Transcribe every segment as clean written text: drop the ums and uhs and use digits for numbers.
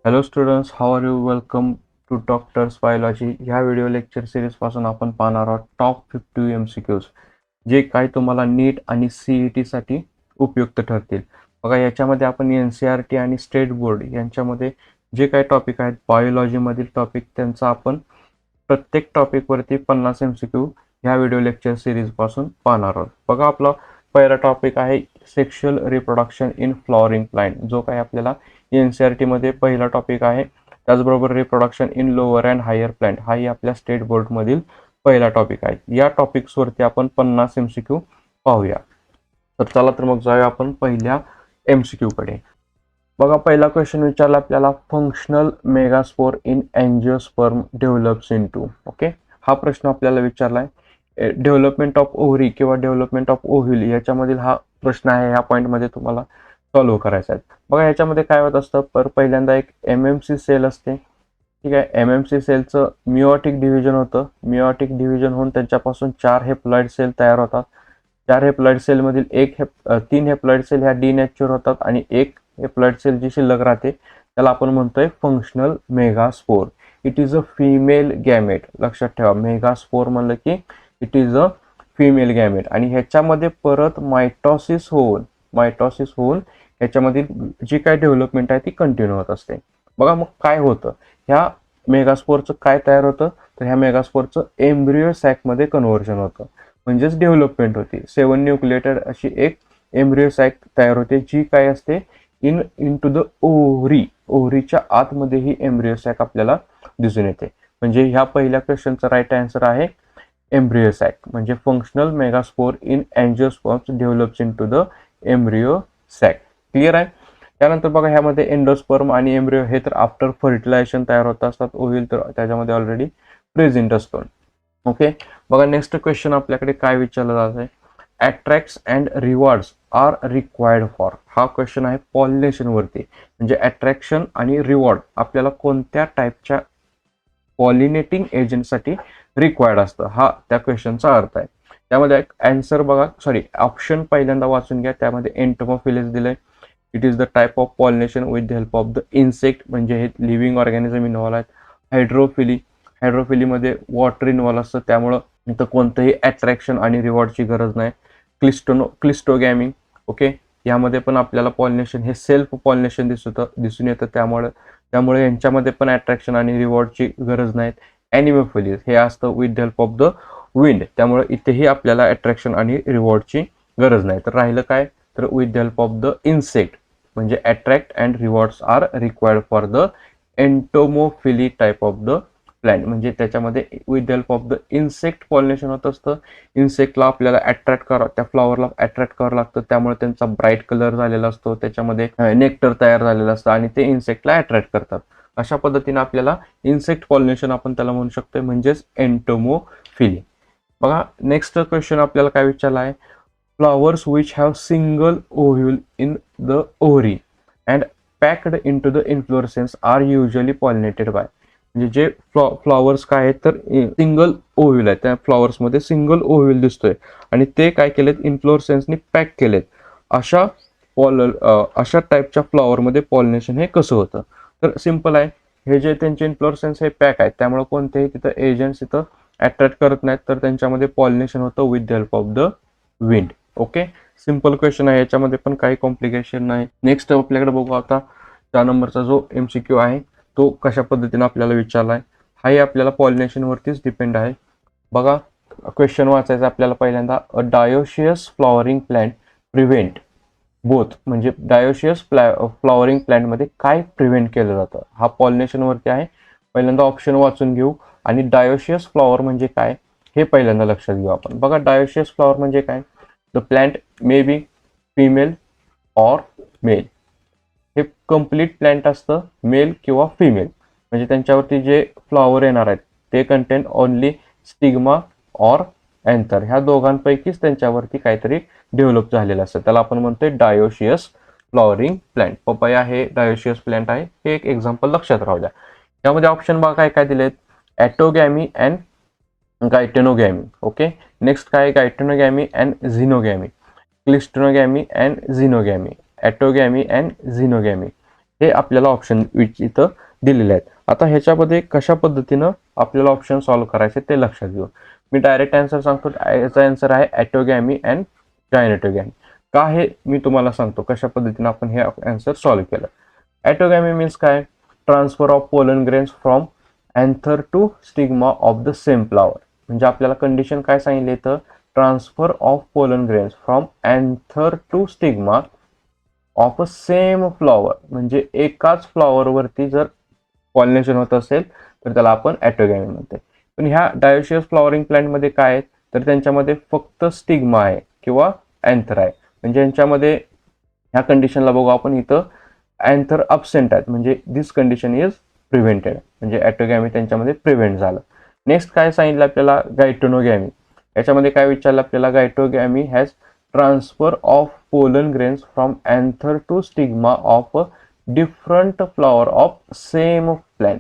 Hello students, how are you? Welcome to doctors biology. ह्या video lecture सिरीजपासून आपण पाहणार आहोत टॉप 50 MCQs, जे काही तुम्हाला नीट आणि CETसाठी उपयुक्त ठरतील. बघा, याच्यामध्ये आपण NCERT आणि स्टेट बोर्ड यांच्यामध्ये जे काही टॉपिक आहेत बायोलॉजीमधील टॉपिक, त्यांचा आपण प्रत्येक टॉपिकवरती 50 MCQ ह्या व्हिडिओ लेक्चर सिरीजपासून पाहणार आहोत. बघा, आपला पहिला टॉपिक आहे sexual reproduction in flowering plant, जो काही आपल्याला NCERT मध्ये पहिला टॉपिक आहे. त्याचबरोबर reproduction in lower and higher plant हाही आपल्या स्टेट बोर्डमधील पहिला टॉपिक आहे. या टॉपिक्सवरती आपण 50 MCQ पाहूया. तर चला तर मग जाऊया आपण पहिल्या MCQ कडे. बघा, पहिला क्वेश्चन विचारला आपल्याला, functional megaspore in angiosperm develops into. Okay, हा प्रश्न आपल्याला विचारलाय. डेव्हलपमेंट ऑफ ओव्हरी किंवा डेव्हलपमेंट ऑफ ओव्ह्यूल याच्यामधील हा प्रश्न आहे. ह्या पॉईंटमध्ये तुम्हाला सॉल्व्ह करायचा आहे. बघा, याच्यामध्ये काय होत असतं, पहिल्यांदा एक MMC सेल असते. ठीक आहे, MMC सेलचं मिओटिक डिव्हिजन होतं. मिओटिक डिव्हिजन होऊन त्यांच्यापासून 4 हेप्लॉइड सेल तयार होतात. 4 हेप्लॉइड सेलमधील 3 हेप्लॉइड सेल ह्या डिनॅच्युर होतात आणि एक हेप्लॉइड सेल जी शिल्लक राहते त्याला आपण म्हणतोय functional megaspore. It is a female gamete. लक्षात ठेवा, मेगास्पोर म्हणलं की it is a female gamete. आणि ह्याच्यामध्ये परत मायटॉसिस होऊन ह्याच्यामधील जी काय डेव्हलपमेंट आहे ती कंटिन्यू होत असते. बघा, मग काय होतं, ह्या मेगास्पोरचं काय तयार होतं, तर ह्या मेगास्पोरचं एम्ब्रियो सॅकमध्ये कन्व्हर्जन होतं, म्हणजेच डेव्हलपमेंट होती. 7 न्यूक्लिएटेड अशी एक एम्ब्रियो सॅक तयार होते, जी काय असते इन टू द ओव्हरीच्या आतमध्ये ही एम्ब्रियो सॅक आपल्याला दिसून येते. म्हणजे ह्या पहिल्या क्वेश्चनचा राईट आन्सर आहे एम्ब्रियो सॅक. म्हणजे functional megaspore in angiosperms develops into the embryo sac. Clear आहे. त्यानंतर बघा, ह्यामध्ये एंडोस्पर्म आणि एम्ब्रियो हे तर आफ्टर फर्टिलायझेशन तयार होत असतात. ओव्ह्यूल तर त्याच्यामध्ये ऑलरेडी प्रेझेंट असतो. ओके, बघा, नेक्स्ट क्वेश्चन आपल्याकडे काय विचारलं जात आहे, attracts and rewards are required for. हा क्वेश्चन आहे पॉलिनेशन वरती. म्हणजे अट्रॅक्शन आणि रिवॉर्ड आपल्याला कोणत्या टाईपच्या पॉलिनेटिंग एजंटसाठी रिक्वायर्ड असतं, हा त्या क्वेश्चनचा अर्थ आहे. त्यामध्ये आन्सर बघा, ऑप्शन पहिल्यांदा वाचून घ्या. त्यामध्ये एंटोमोफिलिस दिलंय. It is the type of pollination with the help of the insect, म्हणजे हे लिव्हिंग ऑर्गॅनिझम इन्व्हॉल्व आहेत. हायड्रोफिलीमध्ये वॉटर इन्व्हॉल्व असतं, त्यामुळं इथं कोणतंही अट्रॅक्शन आणि रिवॉर्डची गरज नाही. क्लिस्टोगॅमी. ओके, यामध्ये पण आपल्याला पॉलिनेशन हे सेल्फ पॉलिनेशन दिसून येतं, त्यामुळे यांच्यामध्ये पण अट्रॅक्शन आणि रिवॉर्डची गरज नाहीत. ॲनिमोफिलिस हे असतं with the help of the wind, त्यामुळे इथेही आपल्याला अट्रॅक्शन आणि रिवॉर्डची गरज नाही. तर राहिलं काय, तर with the help of the insect, म्हणजे attract and rewards are required for the entomophily type of the plant. म्हणजे त्याच्यामध्ये with the help of the insect pollination होत असतं. इन्सेक्टला आपल्याला त्या फ्लॉवरला अट्रॅक्ट करावं लागतं, त्यामुळे त्यांचा ब्राईट कलर झालेला असतो, त्याच्यामध्ये नेक्टर तयार झालेलं असतं आणि ते इन्सेक्टला अट्रॅक्ट करतात. अशा पद्धतीने आपल्याला इन्सेक्ट पॉलिनेशन आपण त्याला म्हणू शकतो, म्हणजेच एंटोमोफिली. बघा, नेक्स्ट क्वेश्चन आपल्याला काय विचारला आहे, flowers which have single ovule in the ovary and packed into the inflorescence are usually pollinated by. म्हणजे जे फ्लॉवर्स काय आहेत, तर सिंगल ओव्ह्यूल आहे, त्या फ्लॉवर्समध्ये सिंगल ओव्ह्यूल दिसतोय आणि ते काय केलेत, इन्फ्लोरसेन्सनी पॅक केलेत. अशा अशा टाईपच्या फ्लॉवरमध्ये पॉलिनेशन हे कसं होतं, तर सिंपल आहे. हे जे त्यांचे इन्फ्लोरसेन्स हे पॅक आहेत, त्यामुळे कोणतेही तिथं एजंट्स इथं अट्रॅक्ट करत नाहीत, तर त्यांच्यामध्ये पॉलिनेशन होतं with the help of the wind. Okay, simple question आहे, याच्यामध्ये पण काही कॉम्प्लिकेशन नाही. नेक्स्ट आपल्याकडे बघू आता 4 नंबरचा जो MCQ आहे तो कशा पद्धतीने आपल्याला विचारलाय. हाही आपल्याला पॉलिनेशन वरतीच डिपेंड आहे. बघा, क्वेश्चन वाचायचा आपल्याला पहिल्यांदा, a dioecious flowering plant prevent both. म्हणजे डायोशियस फ्लॉवरिंग प्लांटमध्ये काय प्रिव्हेंट केलं जातं, हा पॉलिनेशन वरती आहे. पहिल्यांदा ऑप्शन वाचून घेऊ आणि डायोशियस फ्लॉवर म्हणजे काय हे पहिल्यांदा लक्षात घेऊ आपण. बघा, डायोशियस फ्लॉवर म्हणजे काय, the plant may be female or male. हे कम्प्लीट प्लांट असतं, मेल किंवा फिमेल. म्हणजे त्यांच्यावरती जे फ्लॉवर येणार आहेत ते contain only stigma or anther, ह्या दोघांपैकीच त्यांच्यावरती काहीतरी डेव्हलप झालेलं असतं, त्याला आपण म्हणतोय डायोशियस फ्लॉवरिंग प्लांट. पपया हे डायोशियस प्लांट आहे, हे एक एक्झाम्पल लक्षात राहू द्या. यामध्ये ऑप्शन बघा काय काय दिलेत, ॲटोगॅमी अँड गायटेनोगॅमी. ओके, नेक्स्ट काय, गायटेनोगॅमी अँड झिनोगॅमी, क्लिस्टोनोगॅमी अँड झिनोगॅमी, ॲटोगॅमी अँड झिनोगॅमी. हे आपल्याला ऑप्शन इथं दिलेले आहेत. आता ह्याच्यामध्ये कशा पद्धतीनं आपल्याला ऑप्शन सॉल्व्ह करायचे ते लक्षात घेऊ. मी डायरेक्ट आन्सर सांगतो. याचा आन्सर आहे ॲटोगॅमी अँड गायनेटोगॅमी. का हे मी तुम्हाला सांगतो कशा पद्धतीनं आपण हे आन्सर सॉल्व्ह केलं. ॲटोगॅमी मीन्स काय? Transfer of pollen grains from anther to stigma of the same flower. म्हणजे आपल्याला कंडिशन काय सांगितली तर transfer of pollen grains from anther to stigma of a same flower. म्हणजे एकाच फ्लॉवरवरती जर पॉलिनेशन होत असेल तर त्याला आपण ॲटोगॅमी म्हणते. पण ह्या डायोशियस फ्लॉवरिंग प्लांटमध्ये काय आहे तर त्यांच्यामध्ये फक्त स्टिग्मा आहे किंवा अँथर आहे. म्हणजे यांच्यामध्ये ह्या कंडिशनला बघू आपण, इथं अँथर अब्सेंट आहेत, म्हणजे दिस कंडिशन इज प्रिव्हेंटेड, म्हणजे ॲटोगॅमी त्यांच्यामध्ये प्रिव्हेंट झालं. नेक्स्ट काय सांगितलं आपल्याला? गायटोनोगॅमी. याच्यामध्ये काय विचारलं आपल्याला? Geitonogamy has transfer of pollen grains from anther to stigma of a different flower of same plant.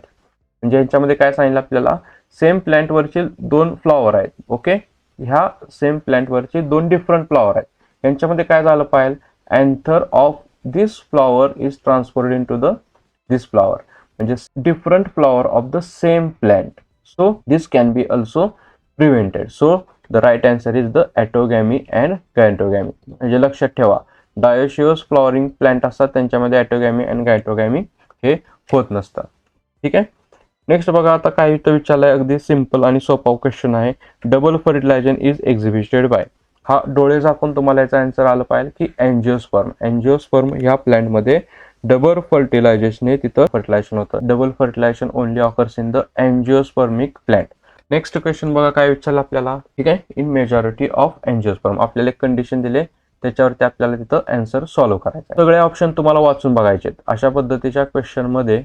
म्हणजे यांच्यामध्ये काय सांगितलं आपल्याला? सेम प्लांटवरचे दोन फ्लॉवर आहेत. ओके, ह्या सेम प्लांटवरचे दोन डिफरंट फ्लॉवर आहेत. यांच्यामध्ये काय झालं पाहिजे? Anther of this flower is transferred into the this flower, म्हणजे different flower of the same plant. So this can be also prevented. So the right answer is the autogamy and geitonogamy. म्हणजे लक्षात ठेवा, dioecious flowering plant असतात त्यांच्यामध्ये ॲटोगॅमी and geitonogamy हे होत नसतात. ठीक आहे. नेक्स्ट बघा, आता काय इथं विचारलंय, अगदी सिंपल आणि सोपा क्वेश्चन आहे. Double fertilisation is exhibited by. हा डोळे झाकून तुम्हाला याचा आन्सर आलं पाहिजे की अँजिओस्पर्म. अँजिओस्पर्म ह्या प्लांटमध्ये डबल फर्टिलायझेशन हे तिथं फर्टिलायझेशन होतं. Double fertilization only occurs in the angiospermic plant. Next question बघा काय विचारलं आपल्याला. ठीक आहे. इन मेजॉरिटी ऑफ अँजिओस्पर्म आपल्याला एक कंडिशन दिले, त्याच्यावरती आपल्याला तिथं आन्सर सॉल्व्ह करायचा. सगळे ऑप्शन तुम्हाला वाचून बघायचे. अशा पद्धतीच्या क्वेश्चन मध्ये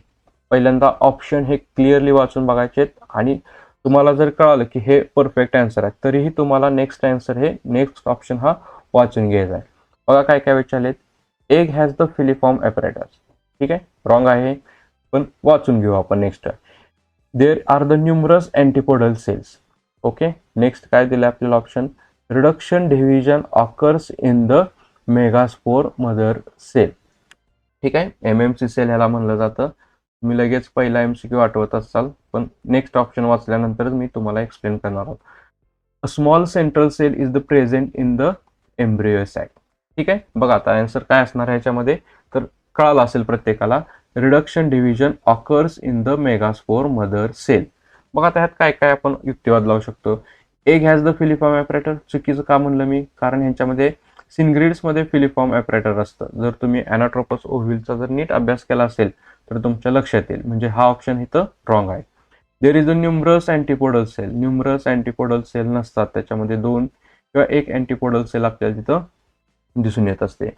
पहिल्यांदा ऑप्शन हे क्लिअरली वाचून बघायचे आणि तुम्हाला जर कळालं की हे परफेक्ट आन्सर आहे तरीही तुम्हाला नेक्स्ट आन्सर हे नेक्स्ट ऑप्शन हा वाचून घ्यायचा आहे. बघा काय काय विचारलेत. Egg has the filiform apparatus. ठीक आहे, रॉंग आहे, पण वाचून घेऊ आपण. Next, there are the numerous antipodal cells. Okay. Next काय दिलं आपल्याला option? Reduction division occurs in the megaspore mother cell. ठीक आहे, MMC सेल ह्याला म्हणलं जातं. मी लगेच पहिला MCQ आठवत असाल, पण नेक्स्ट ऑप्शन वाचल्यानंतरच मी तुम्हाला एक्सप्लेन करणार आहोत. A small central cell is the present in the embryo sac. ठीक आहे. बघा आता आन्सर काय असणार ह्याच्यामध्ये तर कळालं असेल प्रत्येकाला. Reduction division occurs in the megaspore mother cell. बघा आता ह्यात काय काय आपण युक्तिवाद लावू शकतो. Egg has the filiform apparatus. चुकीचं का म्हणलं मी? कारण ह्यांच्यामध्ये सिनग्रिड्समध्ये फिलिफॉर्म ॲपरेटर असतं. जर तुम्ही ॲनाट्रोपस ओव्हिलचा जर नीट अभ्यास केला असेल तर तुमच्या लक्षात येईल. म्हणजे हा ऑप्शन इथं रॉंग आहे. There is a numerous antipodal cell. Numerous antipodal cell नसतात, त्याच्यामध्ये दोन किंवा एक अँटीपोडल सेल आपल्याला तिथं दिसून येत असते.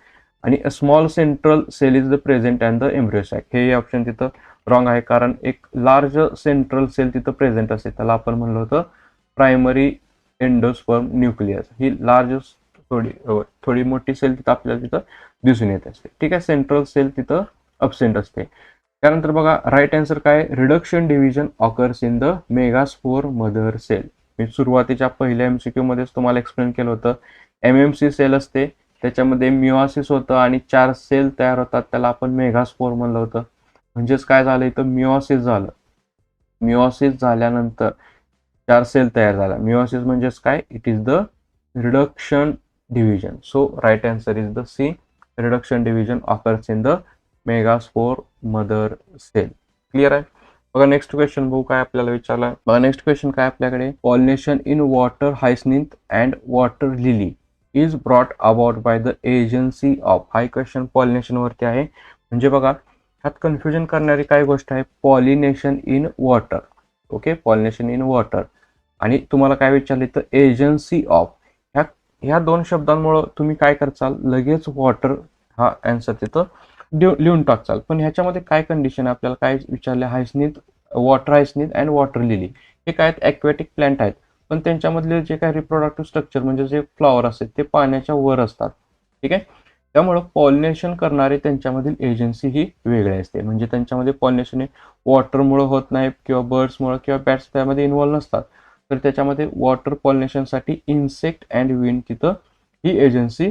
आणि a small central cell is the present and the embryo sac. हे ऑप्शन तिथं रॉंग आहे, कारण एक लार्ज सेंट्रल सेल तिथं प्रेझेंट असते. त्याला आपण म्हणलं होतं प्रायमरी एंडोस्पर्म न्यूक्लियस. ही लार्ज थोडी मोठी सेल तिथं आपल्याला तिथं दिसून येत असते. ठीक आहे. सेंट्रल सेल तिथं अब्सेंट असते. त्यानंतर बघा राईट आन्सर काय? Reduction division occurs in the megaspore mother cell. मी सुरुवातीच्या पहिल्या MCQ मध्येच तुम्हाला एक्सप्लेन केलं होतं. MMC सेल असते, त्याच्यामध्ये मिओसिस होतं आणि 4 सेल तयार होतात, त्याला आपण मेगास्पोर म्हणलं होतं. म्हणजेच काय झालं इथं? मिओसिस झालं. मिओसिस झाल्यानंतर 4 सेल तयार झाला. मिओसिस म्हणजेच काय? It is the reduction division. So right answer is the C. Reduction division occurs in the megaspore mother cell. Clear आहे. बघा नेक्स्ट क्वेश्चन बघू काय आपल्याला विचारलं. बघा नेक्स्ट क्वेश्चन काय आपल्याकडे. Pollination in water hyacinth and water lily is brought about by the agency of. हा क्वेश्चन पॉलिनेशन वरती आहे. म्हणजे बघा ह्यात कन्फ्युजन करणारी काय गोष्ट आहे? Pollination in water. Okay, pollination in water आणि तुम्हाला काय विचारले तर एजन्सी ऑफ. ह्या दोन शब्दांमुळे तुम्ही काय करचाल? लगेच वॉटर हा आन्सर तिथं लिहून टाकचाल. पण ह्याच्यामध्ये काय कंडिशन आहे? आपल्याला काय विचारले? Hyacinth, water hyacinth and water lily हे काय आहेत? ॲक्वॅटिक प्लांट आहेत, पण त्यांच्यामधले जे काय रिप्रोडक्टिव्ह स्ट्रक्चर म्हणजे जे फ्लॉवर असतात ते पाण्याच्या वर असतात. ठीक आहे. त्यामुळं पॉलिनेशन करणारे त्यांच्यामधील एजन्सी ही वेगळी असते. म्हणजे त्यांच्यामध्ये पॉलिनेशन हे वॉटरमुळे होत नाही किंवा बर्ड्समुळे किंवा बॅट्स त्यामध्ये इन्व्हॉल्व नसतात. तर त्याच्यामध्ये वॉटर पॉलिनेशनसाठी इन्सेक्ट अँड विंड तिथं ही एजन्सी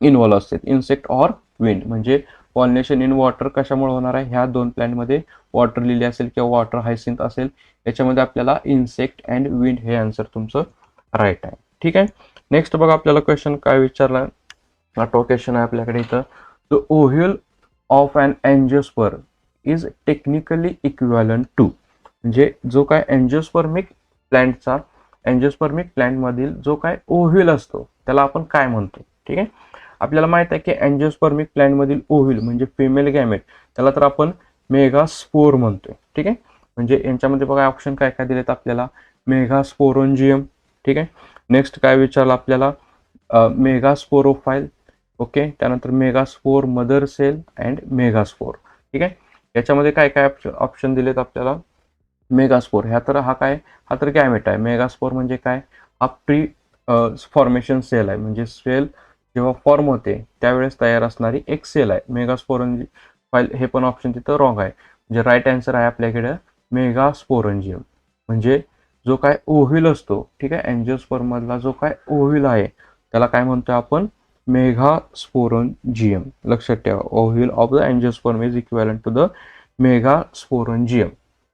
इन्व्हॉल्व असते. इन्सेक्ट ऑर विंड म्हणजे पॉलिनेशन इन वॉटर कशामुळे होणार आहे, ह्या 2 प्लांटमध्ये वॉटर लिली असेल किंवा वॉटर हायसिंथ असेल, याच्यामध्ये आपल्याला इन्सेक्ट अँड विंड हे आन्सर तुमचं राईट आहे. ठीक आहे. नेक्स्ट बघा आपल्याला क्वेश्चन काय विचारला, आठवा क्वेश्चन आहे आपल्याकडे इथं. The ovule of an angiosperm is technically equivalent to, म्हणजे जो काय अँजिओस्पर्मिक प्लांटमधील जो काय ओव्ह्यूल असतो त्याला आपण काय म्हणतो. ठीक आहे. आपल्याला माहित आहे की अँजिओस्पर्मिक प्लांटमधील ओव्ह्यूल म्हणजे फिमेल गॅमेट, त्याला तर आपण मेगास्पोर म्हणतोय. ठीक आहे. म्हणजे यांच्यामध्ये बघा ऑप्शन काय काय दिलेत आपल्याला, मेगास्पोरोंजियम. ठीक आहे. नेक्स्ट काय विचारलं आपल्याला, मेगास्पोरोफाईल. ओके. त्यानंतर megaspore mother cell and megaspore. ठीक आहे. याच्यामध्ये काय काय ऑप्शन दिलेत आपल्याला, मेगास्पोर हा तर गॅमेट आहे. मेगास्पोर म्हणजे काय, हा प्री फॉर्मेशन सेल आहे, म्हणजे सेल जेव्हा फॉर्म होते त्यावेळेस तयार असणारी एक सेल आहे. मेगास्पोरोंजियम हे पण ऑप्शन तिथं रॉंग आहे. म्हणजे राईट आन्सर आहे आपल्याकडे मेगास्पोरोंजियम. म्हणजे जो काय ओव्ह्यूल असतो, ठीक आहे, अँजिओस्पर्म मधला जो काय ओव्ह्यूल आहे त्याला काय म्हणतोय आपण, मेगास्पोरोंजियम. लक्षात ठेवा, ovule of the angiosperm is equivalent to the megasporangium.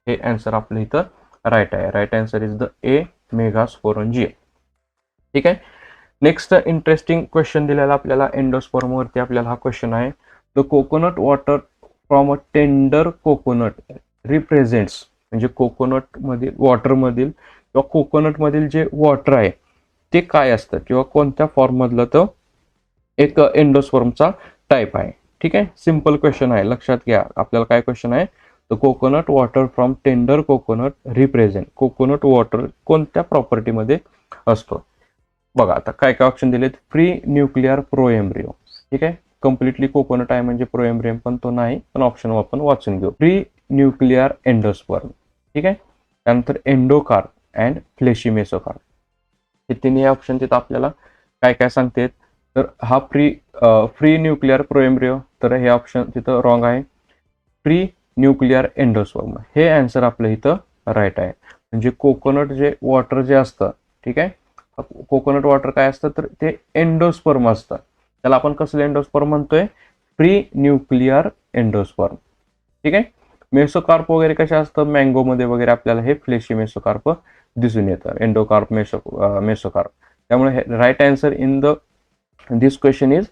हे आन्सर आपलं इथं राईट आहे. Right answer is the A, megasporangium. ठीक आहे. नेक्स्ट इंटरेस्टिंग क्वेश्चन दिलेला आपल्याला एंडोस्पर्म वरती आपल्याला हा क्वेश्चन आहे. The coconut water from a tender coconut represents, म्हणजे कोकोनट मधील वॉटर मधील किंवा कोकोनट मधील जे वॉटर आहे ते काय असतं किंवा कोणत्या फॉर्म मधलं तो एक एंडोस्पर्मचा टाईप आहे. ठीक आहे. सिंपल क्वेश्चन आहे, लक्षात घ्या. आपल्याला काय क्वेश्चन आहे, the coconut water from tender coconut represent, coconut water कोणत्या प्रॉपर्टीमध्ये असतो. बघा आता काय काय ऑप्शन दिलेत, प्री न्यूक्लिअर प्रोएम्ब्रियो. ठीक आहे. कम्प्लिटली कोकोनट आहे म्हणजे प्रोएम्ब्रियम पण तो नाही, पण ऑप्शन आपण वाचून घेऊ. Pre nuclear endosperm. ठीक आहे. त्यानंतर एंडोकार्प अँड फ्लेशी मेसोकार्प. हे तिन्ही ऑप्शन तिथं आपल्याला काय काय सांगतात, तर हा फ्री न्यूक्लिअर प्रोएम्ब्रियो, तर हे ऑप्शन तिथं रॉंग आहे. प्री न्यूक्लिअर एंडोस्पर्म हे आन्सर आपलं इथं राईट आहे. म्हणजे कोकोनट जे वॉटर जे असतं, ठीक आहे, कोकोनट वॉटर काय असतं, तर ते एंडोस्पर्म असतं. त्याला आपण कसलं एंडोस्पर्म म्हणतोय, प्री न्यूक्लिअर एंडोस्पर्म. ठीक आहे. मेसोकार्प वगैरे कशा असतं, मँगोमध्ये वगैरे आपल्याला हे फ्लेशी मेसोकार्प दिसून येतं, एंडोकार्प मेसोकार्प. त्यामुळे right answer in this question is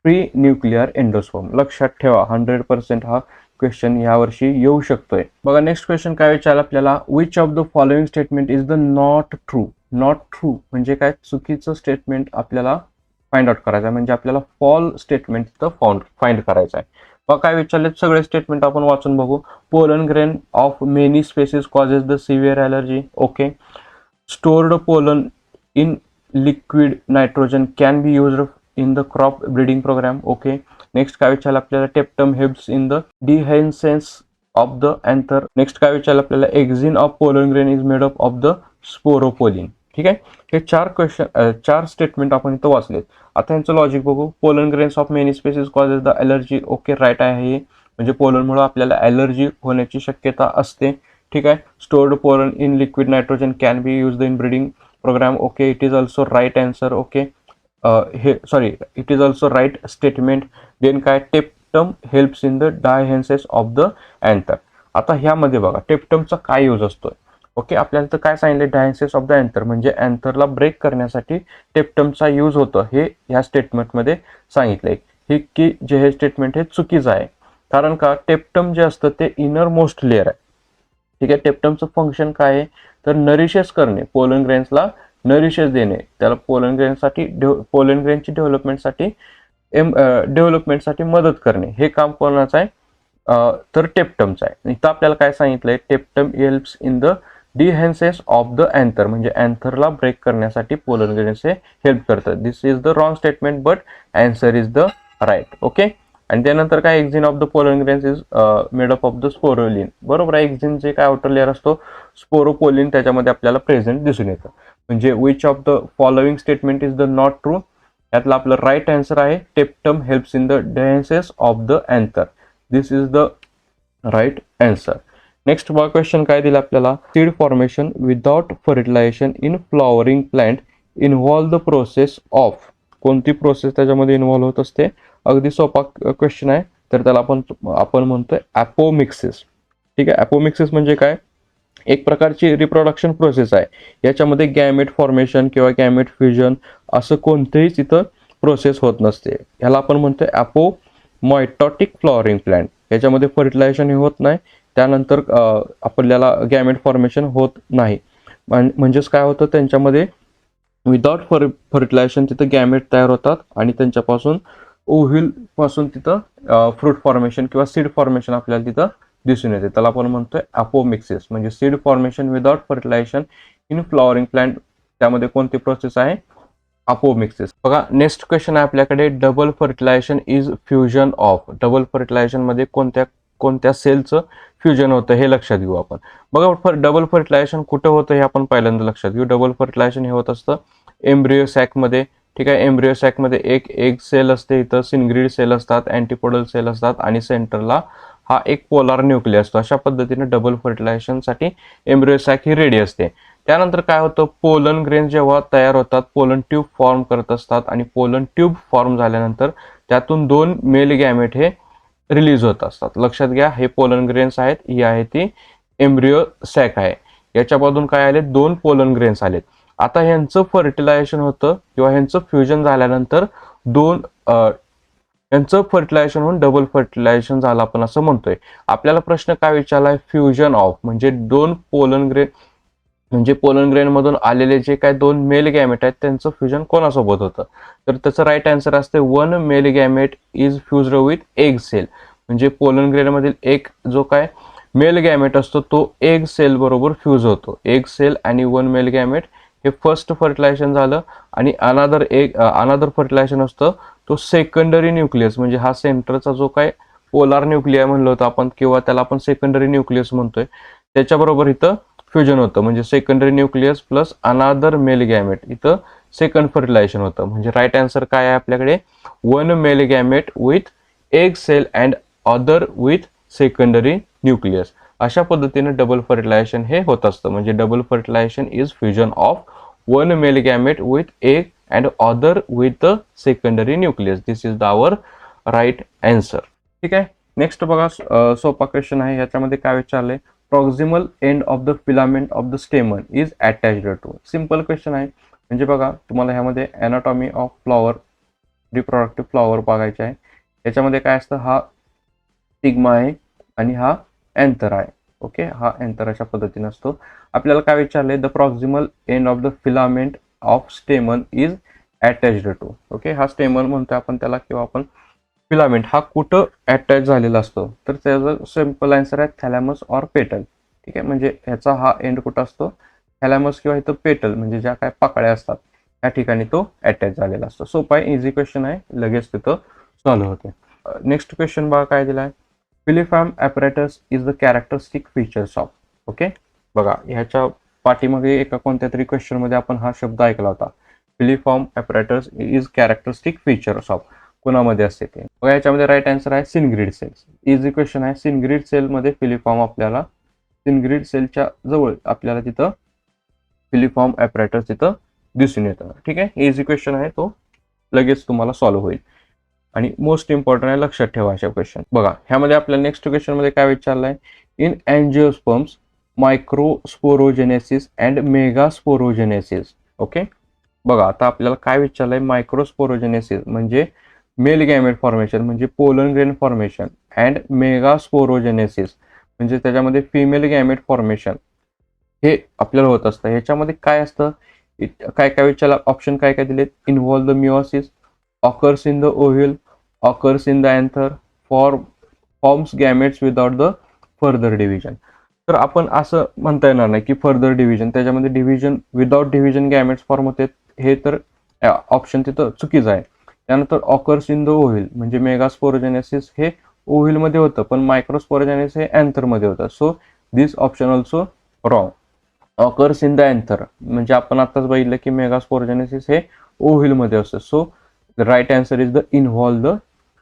pre nuclear endosperm. लक्षात ठेवा, 100% हा क्वेश्चन यावर्षी येऊ शकतोय. बघा नेक्स्ट क्वेश्चन काय विचारलं आपल्याला, which of the following statement is the not true. Not true म्हणजे काय, चुकीचं स्टेटमेंट आपल्याला फाइंड आउट करायचं आहे, म्हणजे आपल्याला फॉल स्टेटमेंट फाइंड करायचं आहे. बघा काय विचारले सगळे स्टेटमेंट आपण वाचून बघू. Pollen grain of many species causes the severe allergy. Okay. Stored pollen in liquid nitrogen can be used in the crop breeding program. Okay. Next काय विचारलं आपल्याला, tapetum helps in the dehiscence of the anther. Next काय विचारलं आपल्याला, exine of pollen grain is made up of the sporopollenin. ठीक आहे. हे चार स्टेटमेंट आपण इथं वाचलेत. आता यांचं लॉजिक बघू. Pollen grains of many species causes the allergy. Okay, right आहे हे, म्हणजे पोलनमुळे आपल्याला ॲलर्जी होण्याची शक्यता असते. ठीक आहे. Stored pollen in liquid nitrogen can be used in breeding program. Okay, it is also right answer. Okay, it is also right statement. Then काय, tapetum helps in the dehiscence of the anther. आता ह्यामध्ये बघा टेप्टमचा काय use असतोय. Okay, आपल्याला तर काय सांगितलं, डायहेन्सेस ऑफ द अँथर म्हणजे अँथरला ब्रेक करण्यासाठी टेप्टमचा यूज होतो, हे ह्या स्टेटमेंटमध्ये सांगितलंय. हे की जे हे स्टेटमेंट हे चुकीचं आहे. कारण का, टेप्टम जे असतं ते इनर मोस्ट लेअर आहे. ठीक आहे. टेप्टमचं फंक्शन काय आहे, तर नरिशेस करणे, पोलन ग्रेन्सला नरिशेस देणे. त्याला पोलन ग्रेनची डेव्हलपमेंटसाठी मदत करणे, हे काम कोणाचं आहे, तर टेप्टमचं आहे. इथं आपल्याला काय सांगितलंय, tapetum helps in the dehiscence of the anther, म्हणजे अँथरला ब्रेक करण्यासाठी पोलन ग्रेन्स हे हेल्प करतात. This is the wrong statement but answer is the right. Okay. आणि त्यानंतर काय, exine of the pollen grains is made up of the sporopollenin. बरोबर आहे. एक्झिन जे काय आउटर लेअर असतो स्पोरोपोलिन त्याच्यामध्ये आपल्याला प्रेझेंट दिसून येतं. म्हणजे which of the following statement is the not true. यातलं आपलं राईट आन्सर आहे tapetum helps in the dehiscence of the anther. This is the right answer. Next बघा क्वेश्चन काय दिलं आपल्याला, seed formation without fertilisation in flowering plant involve the process of. कोणती process त्याच्यामध्ये involve होत असते, अगदी सोपा क्वेश्चन आहे. तर त्याला आपण म्हणतोय ॲपोमिक्सिस. ठीक आहे, ॲपोमिक्सिस म्हणजे काय? एक प्रकारची रिप्रोडक्शन प्रोसेस आहे. याच्यामध्ये गॅमेट फॉर्मेशन किंवा गॅमेट फ्युजन असं कोणतेही तिथं प्रोसेस होत नसते. ह्याला आपण म्हणतोय ॲपोमॉयटॉटिक फ्लॉवरिंग प्लांट. याच्यामध्ये फर्टिलायझेशन हे होत नाही, त्यानंतर आपल्याला गॅमेट फॉर्मेशन होत नाही. म्हणजेच काय होतं, त्यांच्यामध्ये विदाउट फर्टिलायझेशन तिथं गॅमेट तयार होतात आणि त्यांच्यापासून ओव्ह्यूल पासून तिथं फ्रूट फॉर्मेशन किंवा सीड फॉर्मेशन आपल्याला तिथं दिसून येते. त्याला आपण म्हणतोय ॲपोमिक्सिस, म्हणजे seed formation without fertilisation in flowering plant. त्यामध्ये कोणती प्रोसेस आहे? अपोमिक्सिस. बघा, नेक्स्ट क्वेश्चन आहे आपल्याकडे, double fertilisation is fusion of. Double fertilisation मध्ये कोणत्या सेलचं फ्युजन होतं हे लक्षात घेऊ आपण. बघा, डबल फर्टिलायझेशन कुठं होतं हे आपण पहिल्यांदा लक्षात घेऊ. डबल फर्टिलायझेशन हे होत असतं एम्ब्रियो सॅकमध्ये. ठीक आहे, एम्ब्रियो सॅकमध्ये एक एग सेल असते, इथं सिनग्रीड सेल असतात, अँटीपोडल सेल असतात आणि सेंटरला हा एक पोलार न्यूक्लियस असतो. अशा पद्धतीने डबल फर्टिलायझेशनसाठी एम्ब्रियो सॅक ही रेडी असते. त्यानंतर काय होतं, पोलन ग्रेन जेव्हा तयार होतात, पोलन ट्यूब फॉर्म करत असतात आणि पोलन ट्यूब फॉर्म झाल्यानंतर त्यातून 2 मेल गॅमेट हे रिलीज होत असतात. लक्षात घ्या, हे पोलन ग्रेन्स आहेत, ही आहे ती एम्ब्रियो सॅक आहे. याच्यामधून काय आले, 2 पोलन ग्रेन्स आलेत. आता ह्यांचं फर्टिलायझेशन होतं किंवा ह्यांचं फ्युजन झाल्यानंतर यांचं फर्टिलायझेशन होऊन डबल फर्टिलायझेशन झालं आपण असं म्हणतोय. आपल्याला प्रश्न काय विचारलाय, फ्युजन ऑफ म्हणजे 2 पोलन ग्रेन, म्हणजे पोलन ग्रेन मधून आलेले जे काय 2 मेल गॅमेट आहेत त्यांचं फ्युजन कोणासोबत होतं? तर त्याचं राईट आन्सर असते 1 male gamete is fused with egg cell. म्हणजे पोलन ग्रेन मधील एक जो काय मेल गॅमेट असतो तो एग सेल बरोबर फ्यूज होतो. एग सेल आणि 1 मेल गॅमेट हे फर्स्ट फर्टिलायझेशन झालं आणि अनादर फर्टिलायझेशन असतं तो सेकंडरी न्यूक्लियस, म्हणजे हा सेंटरचा जो काय पोलार न्यूक्लिया म्हणलं होतं आपण किंवा त्याला आपण सेकंडरी न्यूक्लियस म्हणतोय, त्याच्याबरोबर इथं फ्युजन होतं. म्हणजे secondary nucleus plus another male gamete, इथं सेकंड फर्टिलायझेशन होतं. म्हणजे राईट आन्सर काय आहे आपल्याकडे, 1 male gamete with egg cell and other with secondary nucleus. अशा पद्धतीने डबल फर्टिलायझेशन हे होत असतं. म्हणजे double fertilisation is fusion of 1 male gamete with egg and other with the secondary nucleus. This is our right answer. ठीक आहे, next बघा, सोपा क्वेश्चन आहे. याच्यामध्ये काय विचारलंय, proximal end of the filament of the stamen is attached to. Simple question आहे. म्हणजे बघा, तुम्हाला ह्यामध्ये anatomy of flower, reproductive flower बघायचे आहे. याच्यामध्ये काय असतं, हा स्टिग्मा आहे आणि हा अँथर आहे. ओके, हा अँथर अशा पद्धतीने असतो. आपल्याला काय विचारलंय, the proximal end of the filament of stamen is attached to. Okay, हा स्टेमन म्हणतो आपण त्याला, किंवा आपण फिलामेंट हा कुठं अटॅच झालेला असतो, तर त्याचं सिंपल आन्सर आहे थॅलॅमस ऑर पेटल. ठीक आहे, म्हणजे ह्याचा हा एंड कुठं असतो, थॅलॅमस किंवा इथं पेटल, म्हणजे ज्या काय पाकळ्या असतात त्या ठिकाणी तो अटॅच झालेला असतो. सोपा आहे, इझी क्वेश्चन आहे, लगेच तिथं सॉल्व्ह होते. नेक्स्ट क्वेश्चन बघा काय दिलाय, filiform apparatus is the characteristic features of. Okay, बघा ह्याच्या पाठीमागे एका कोणत्या तरी क्वेश्चन मध्ये आपण हा शब्द ऐकला होता, filiform apparatus is characteristic features of. कोणामध्ये असते ते बघा. याच्यामध्ये राईट आन्सर आहे सिनग्रीड सेल्स. इझी क्वेश्चन आहे. सिनग्रीड सेलमध्ये फिलिफॉर्म आपल्याला, सिनग्रीड सेलच्या जवळ आपल्याला तिथं फिलिफॉर्म ॲपरेटस तिथं दिसून येतं. ठीक आहे, इझी क्वेश्चन आहे, तो लगेच तुम्हाला सॉल्व्ह होईल आणि मोस्ट इम्पॉर्टंट आहे, लक्षात ठेवा अशा क्वेश्चन. बघा, ह्यामध्ये आपल्याला नेक्स्ट क्वेश्चन मध्ये काय विचारलंय, in angiosperms microsporogenesis and megasporogenesis. Okay, बघा आता आपल्याला काय विचारलंय, मायक्रोस्पोरोजेनेसिस म्हणजे मेल गॅमेट फॉर्मेशन, म्हणजे pollen grain formation, and megasporogenesis म्हणजे त्याच्यामध्ये फिमेल गॅमेट फॉर्मेशन हे आपल्याला होत असतं. ह्याच्यामध्ये काय असतं, काय काय विचारलं, ऑप्शन काय काय दिलेत, involve the meiosis, occurs in the ovule, occurs in the anther, forms gametes without the further division. तर आपण असं म्हणता येणार नाही की फर्दर डिव्हिजन, त्याच्यामध्ये division without division gametes form होते, हे तर ऑप्शन तिथं चुकीचं आहे. त्यानंतर ऑकर्स इन द ओव्ह्यूल म्हणजे मेगास्पोरोजेनेसिस हे ओव्ह्यूल मध्ये होतं, पण मायक्रोस्पोरोजेनेसिस हे अँथर मध्ये होतं. So this option also wrong. Occurs in the anther म्हणजे आपण आताच बघितलं की मेगास्पोरोजेनेसिस हे ओव्ह्यूल मध्ये असतं. So the right answer is the involve the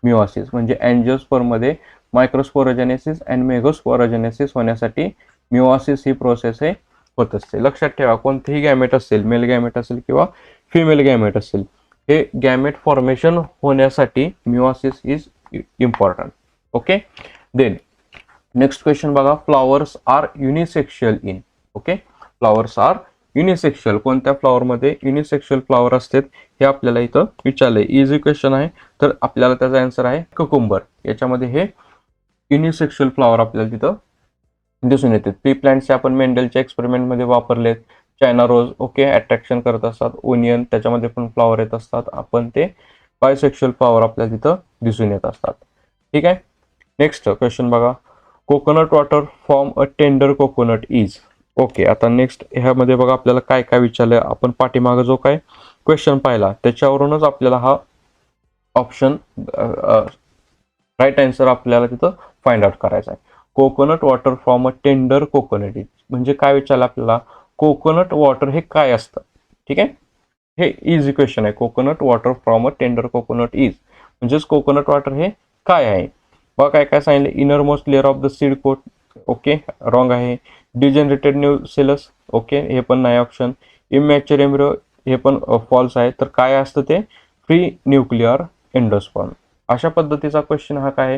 meiosis. म्हणजे अँजिओस्पर्म मध्ये मायक्रोस्पोरोजेनेसिस अँड मेगास्पोरोजेनेसिस होण्यासाठी मिओसिस ही प्रोसेस हे होत असते. लक्षात ठेवा, कोणतेही गॅमेट असेल, मेल गॅमेट असेल किंवा फिमेल गॅमेट असेल, हे गॅमेट फॉर्मेशन होण्यासाठी meiosis is important. Okay. Then next question बघा, flowers are unisexual in. Okay, flowers are unisexual, कोणत्या फ्लॉवरमध्ये युनिसेक्शुअल फ्लॉवर असतात हे आपल्याला इथं विचारलंय. इझी क्वेश्चन आहे, तर आपल्याला त्याचा आन्सर आहे कुकुंबर. याच्यामध्ये हे युनिसेक्शुअल फ्लॉवर आपल्याला तिथं दिसून येते. पी प्लांट्सचे आपण मेंडलच्या एक्सपेरिमेंटमध्ये वापरलेत. चायना रोज ओके अट्रॅक्शन करत असतात. ओनियन त्याच्यामध्ये पण फ्लॉवर येत असतात. आपण ते बायसेक्शुअल फ्लॉवर आपल्याला तिथं दिसून येत असतात. ठीक आहे. नेक्स्ट क्वेश्चन बघा, coconut water form a tender coconut is. Okay, आता नेक्स्ट ह्यामध्ये बघा आपल्याला काय काय विचारलंय. आपण पाठीमागं जो काय क्वेश्चन पाहिला त्याच्यावरूनच आपल्याला हा ऑप्शन राईट आन्सर आपल्याला तिथं फाइंड आउट करायचा आहे. Coconut water from a tender coconut is म्हणजे काय विचारलं आपल्याला, कोकोनट वॉटर हे काय असतं. ठीक आहे, हे इझी क्वेश्चन आहे. Coconut water from a tender coconut is म्हणजेच कोकोनट वॉटर हे काय आहे. बघा काय काय सांगितलं, inner most layer of the seed coat. Okay, wrong आहे. डिजनरेटेड न्यूसेलस, ओके हे पण नाही ऑप्शन. इमॅच्युअर एम्ब्रियो हे पण फॉल्स आहे. तर काय असतं ते, फ्री न्यूक्लिअर एंडोस्पर्म. अशा पद्धतीचा क्वेश्चन हा काय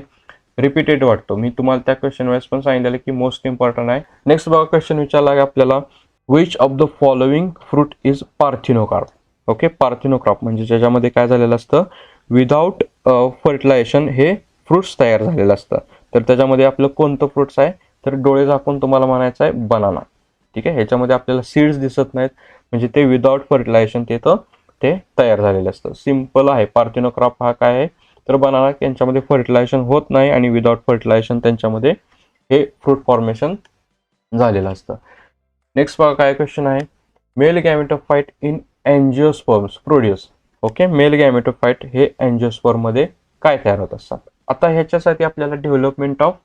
रिपीटेड वाटतो. मी तुम्हाला त्या क्वेश्चन वेळेस पण सांगितलेलं की मोस्ट इम्पॉर्टंट आहे. नेक्स्ट बघा क्वेश्चन विचारला आहे आपल्याला, which of the following fruit is parthenocarp. Okay, parthenocarp म्हणजे ज्याच्यामध्ये काय झालेलं असतं, विदाउट फर्टिलायझेशन हे फ्रुट्स तयार झालेलं असतं. तर त्याच्यामध्ये आपलं कोणतं फ्रुट्स आहे, तर डोळे झाकून तुम्हाला म्हणायचं आहे बनाना. ठीक आहे, ह्याच्यामध्ये आपल्याला सीड्स दिसत नाहीत म्हणजे ते विदाउट फर्टिलायझेशन ते तयार झालेलं असतं. सिम्पल आहे. पार्थिनोक्रॉप हा काय आहे, तर बनाना यांच्यामध्ये फर्टिलायझेशन होत नाही आणि विदाउट फर्टिलायझेशन त्यांच्यामध्ये हे फ्रूट फॉर्मेशन झालेलं असतं. नेक्स्ट बघा काय क्वेश्चन आहे, male gametophyte in angiosperms produce. Okay, male gametophyte हे अँजिओस्पर्म मध्ये काय तयार होत असतात. आता ह्याच्यासाठी आपल्याला डेव्हलपमेंट ऑफ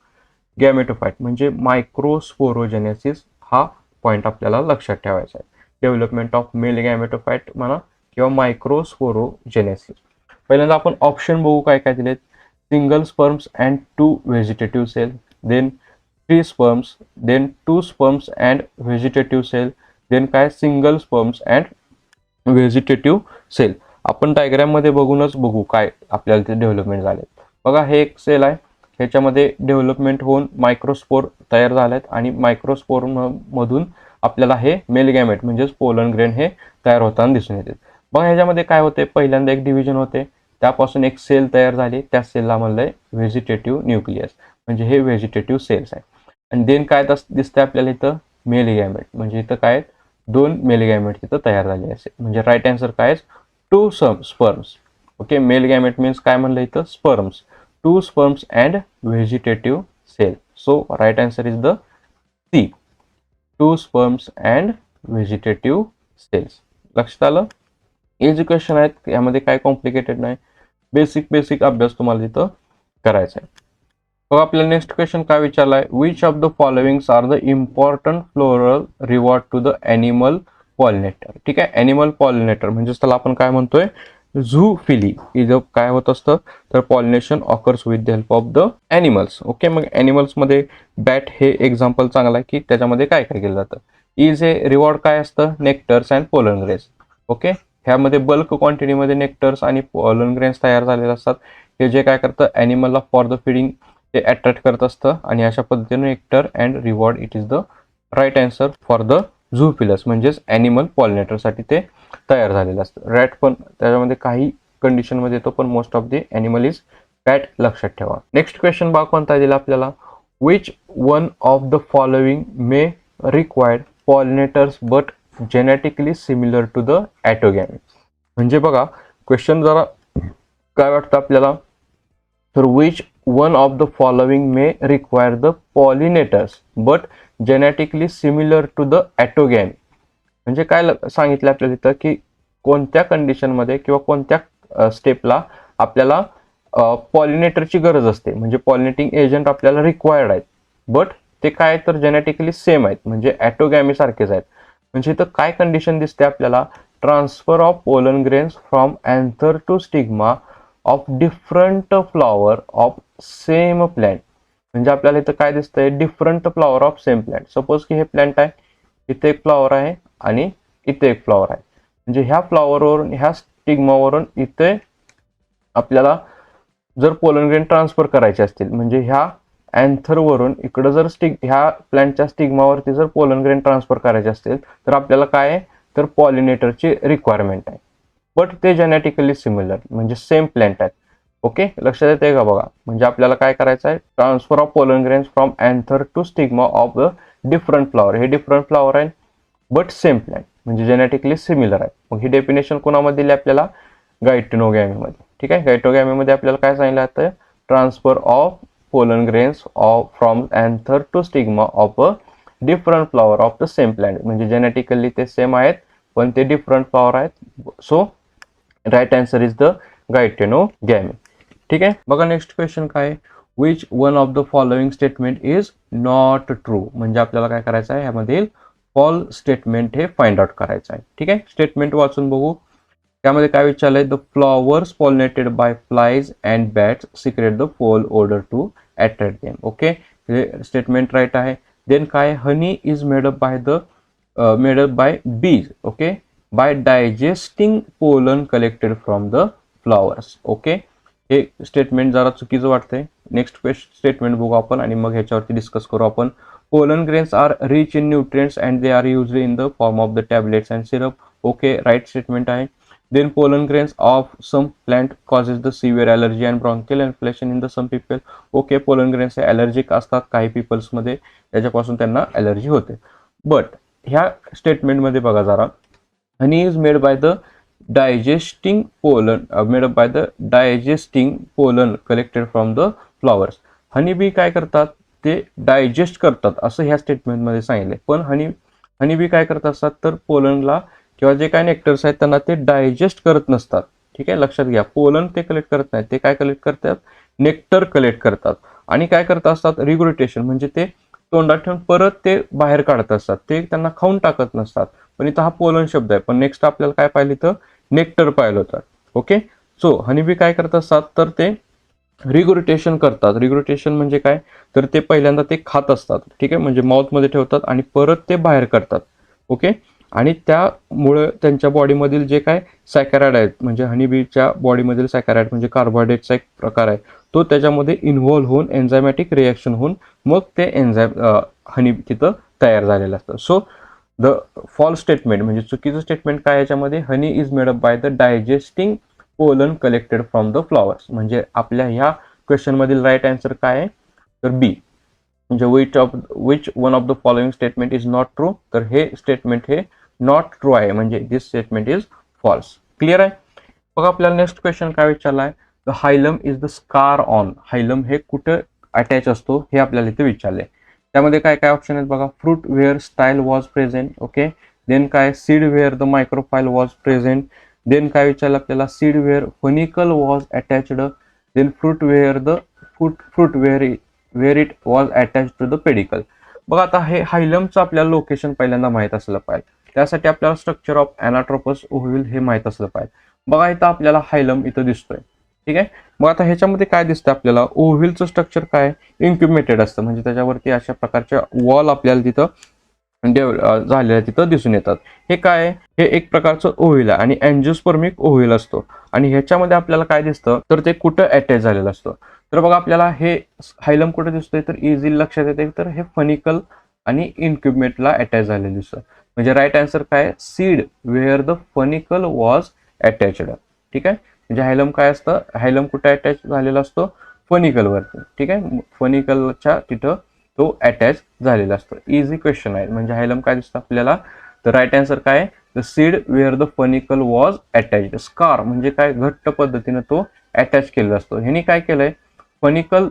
गॅमेटोफाइट म्हणजे मायक्रोस्पोरोजेनेसिस हा पॉईंट आपल्याला लक्षात ठेवायचा आहे. डेव्हलपमेंट ऑफ मेल गॅमेटोफाइट म्हणा किंवा मायक्रोस्पोरोजेनेसिस. पहिल्यांदा आपण ऑप्शन बघू काय काय दिलेत. Single sperms and 2 vegetative cell, then 3 sperms, then 2 sperms and vegetative cell, then काय single sperms and vegetative cell. आपण डायग्राम मध्ये बघूनच बघू काय आपल्याला ते डेव्हलपमेंट झाले. बघा हे एक सेल आहे, ह्याच्यामध्ये डेव्हलपमेंट होऊन मायक्रोस्पोर तयार झालेत आणि मायक्रोस्पोर मधून आपल्याला हे मेल गॅमेट म्हणजेच पोलन ग्रेन हे तयार होताना दिसून येते. बघा ह्याच्यामध्ये काय होते, पहिल्यांदा एक डिव्हिजन होते, त्यापासून एक सेल तयार झाली, त्या सेलला म्हणलंय व्हेजिटेटिव्ह न्यूक्लियस म्हणजे हे व्हेजिटेटिव्ह सेल्स आहे. आणि देन काय दिसतंय आपल्याला इथं, मेल गॅमेट म्हणजे इथं काय 2 मेल गॅमेट तिथं तयार झाले असेल. म्हणजे राईट आन्सर काय 2 sperms. Okay, mail gamete means काय म्हणलं इथं, sperms. 2 sperms and vegetative cell. So right answer is the C. 2 sperms and vegetative cells. लक्षात आलं. इझी क्वेश्चन आहेत, यामध्ये काय कॉम्प्लिकेटेड नाही. बेसिक अभ्यास तुम्हाला तिथं करायचा आहे. बघा आपल्याला नेक्स्ट क्वेश्चन काय विचारलाय, which of the followings are the important floral reward to the animal pollinator. ठीक आहे, ॲनिमल पॉलिनेटर म्हणजे त्याला आपण काय म्हणतोय, झूफिली. इथं काय होत असतं, तर pollination occurs with the help of the animals. Okay, मग ॲनिमल्समध्ये बॅट हे एक्झाम्पल चांगलं आहे की त्याच्यामध्ये काय काय केलं जातं. इज हे रिवॉर्ड काय असतं, nectars and pollen grains. Okay, ह्यामध्ये बल्क क्वांटिटीमध्ये नेक्टर्स आणि पोलन ग्रेन्स तयार झालेले असतात. हे जे काय करतं, ॲनिमलला फॉर द फिडिंग ते अट्रॅक्ट करत असतं आणि अशा पद्धतीने nectar and reward it is the right answer for the zoophilous म्हणजेच ॲनिमल पॉलिनेटरसाठी ते तयार झालेलं असतं. रॅट पण त्याच्यामध्ये काही कंडिशनमध्ये येतो, पण most of the animal is rat, लक्षात ठेवा. नेक्स्ट क्वेश्चन बघा कोणता दिला आपल्याला, which one of the following may required pollinators but genetically similar to the autogamy. म्हणजे बघा क्वेश्चन जरा काय वाटतं आपल्याला, तर which one of the following may require the pollinators but genetically similar to the autogamy. म्हणजे काय सांगितलं आपल्याला तिथं की कोणत्या कंडिशनमध्ये किंवा कोणत्या स्टेपला आपल्याला पॉलिनेटरची गरज असते, म्हणजे पॉलिनेटिंग एजंट आपल्याला रिक्वायर्ड आहेत, बट ते काय तर जेनेटिकली सेम आहेत म्हणजे ॲटोगॅमी सारखेच आहेत. म्हणजे इथं काय कंडिशन दिसते आपल्याला, transfer of pollen grains from anther to stigma of different flower of same plant. म्हणजे आपल्याला इथं काय दिसतंय, different flower of same plant. Suppose की हे प्लॅन्ट आहे, इथे एक फ्लॉवर आहे आणि इथे एक फ्लॉवर आहे. म्हणजे ह्या फ्लॉवरवरून ह्या स्टिग्मावरून इथे आपल्याला जर पोलन ग्रेन ट्रान्सफर करायचे असतील, म्हणजे ह्या अँथरवरून इकडं जर ह्या प्लांटच्या स्टिग्मावरती जर पोलन ग्रेन ट्रान्सफर करायचे असतील तर आपल्याला काय आहे, तर पॉलिनेटरची रिक्वायरमेंट आहे. बट ते जेनेटिकली सिमिलर म्हणजे सेम प्लांट आहेत. ओके, लक्षात येते का बघा. म्हणजे आपल्याला काय करायचं आहे, transfer of pollen grains from anther to stigma of the different flower. हे डिफरंट फ्लॉवर आहे बट सेम प्लांट म्हणजे जेनेटिकली सिमिलर आहे. मग ही डेफिनेशन कोणामध्ये दिली आपल्याला, गायटिनोगॅमीमध्ये. ठीक आहे, गायटिनोगॅमीमध्ये आपल्याला काय सांगितलं जातं, transfer of pollen grains from anther to stigma of a different flower of the same plant. म्हणजे जेनेटिकली ते सेम आहेत पण ते डिफरंट फ्लॉवर आहेत. So right answer is the geitonogamy. ठीक आहे, बघा नेक्स्ट क्वेश्चन काय, which one of the following statement is not true. म्हणजे आपल्याला काय करायचं आहे, ह्यामधील फॉल्स स्टेटमेंट हे फाइंड आउट करायचं आहे. ठीक आहे, स्टेटमेंट वाचून बघू. त्यामध्ये काय विचारलंय, the flowers pollinated by flies and bats secrete the foul odour to attract them. Okay, हे स्टेटमेंट राईट आहे. देन काय, honey is made up by bees. Okay, by digesting pollen collected from the flowers. Okay, हे statement जरा चुकीचं वाटतंय. Next statement बघू आपण आणि मग ह्याच्यावरती डिस्कस करू आपण. Pollen grains are rich in nutrients and they are used in the form of the tablets and syrup. Okay, right statement आहे. Then pollen grains of some plant causes the severe allergy and bronchial inflammation in the some people. Okay, pollen grains हे allergic असतात काही peoples मध्ये, त्याच्यापासून त्यांना allergy होते. But ह्या statement मध्ये बघा जरा, honey is made by the digesting pollen collected from the flowers. Honey bee काय करतात, ते डायजेस्ट करतात असं ह्या स्टेटमेंट मध्ये सांगितले. पण हनी बी काय करत असतात, तर पोलनला किंवा जे काय नेक्टर्स आहेत त्यांना ते डायजेस्ट करत नसतात. ठीक आहे, लक्षात घ्या. पोलन ते कलेक्ट करत नाहीत, ते काय कलेक्ट करतात, नेक्टर कलेक्ट करतात. आणि काय करत असतात, रिग्रुटेशन म्हणजे ते तोंडात ठेवून परत ते बाहेर काढत असतात, ते त्यांना खाऊन टाकत नसतात. पण इथं हा पोलन शब्द आहे. पण नेक्स्ट आपल्याला काय पाहिलं, तर नेक्टर पाहिलं होतं. ओके, सो हनीबी काय करत असतात, तर ते रिग्रुटेशन करतात. रिग्रुटेशन म्हणजे काय, तर ते पहिल्यांदा ते खात असतात. ठीक आहे, म्हणजे माउथमध्ये ठेवतात आणि परत ते बाहेर करतात. ओके, आणि त्यामुळे त्यांच्या बॉडीमधील जे काय सॅकॅराइड आहेत, म्हणजे हनीबीच्या बॉडीमधील सॅकॅराइड म्हणजे कार्बोहायड्रेटचा एक प्रकार आहे, तो त्याच्यामध्ये इन्व्हॉल्व्ह होऊन एन्झायमॅटिक रिॲक्शन होऊन मग ते हनी तिथं तयार झालेलं असतं. सो द फॉल्स स्टेटमेंट म्हणजे चुकीचं स्टेटमेंट काय याच्यामध्ये, honey is made up by the digesting pollen collected from the flowers. म्हणजे आपल्या ह्या क्वेश्चन मधील राईट आन्सर काय आहे, तर बी. म्हणजे which one of the following statement is not true. तर हे स्टेटमेंट हे नॉट ट्रू आहे, म्हणजे this statement is false. Clear आहे. बघा आपल्याला नेक्स्ट क्वेश्चन काय विचारलाय, the hilum is the scar on. Hilum हे कुठं अटॅच असतो हे आपल्याला इथे विचारले. त्यामध्ये काय काय ऑप्शन आहेत बघा, fruit where style was present. Okay, then काय, seed where the micropyle was present. Then काय विचारलं आपल्याला, seed where funicle was attached. Then fruit where it was attach to the pedicel. बघा आता हे हायलमचं आपल्याला लोकेशन पहिल्यांदा माहित असलं पाहिजे. त्यासाठी आपल्याला स्ट्रक्चर ऑफ अनाट्रोपस ओव्हिल हे माहित असलं पाहिजे. बघा इथं आपल्याला हायलम इथं दिसतोय. ठीक आहे, मग आता ह्याच्यामध्ये काय दिसतं आपल्याला, ओव्हिलचं स्ट्रक्चर काय, इन्क्युमेटेड असतं. म्हणजे त्याच्यावरती अशा प्रकारच्या वॉल आपल्याला तिथं झालेल्या तिथं दिसून येतात. हे काय, हे एक प्रकारचं ओव्हिल आहे आणि अँजिओस्पर्मिक ओव्हिल असतो. आणि ह्याच्यामध्ये आपल्याला काय दिसतं, तर ते कुठं अटॅच झालेलं असतं. तर बघा आपल्याला हे हायलम कुठे दिसतोय, तर इझिली लक्षात येते, तर हे फनिकल आणि इन्क्युबेटला अटॅच झालेलं दिसतं. म्हणजे राईट आन्सर काय, seed where the funicle was attached. ठीक आहे, म्हणजे हायलम काय असतं, हायलम कुठे अटॅच झालेला असतो, फनिकलवरती. ठीक आहे, फनिकलच्या तिथं तो अटॅच झालेला असतो. इझी क्वेश्चन आहे. म्हणजे हायलम काय दिसतं आपल्याला, तर राईट आन्सर काय, the seed where the funicle was attached. Scar म्हणजे काय, घट्ट पद्धतीनं तो अटॅच केलेला असतो. ह्यानी काय केलंय, फनिकल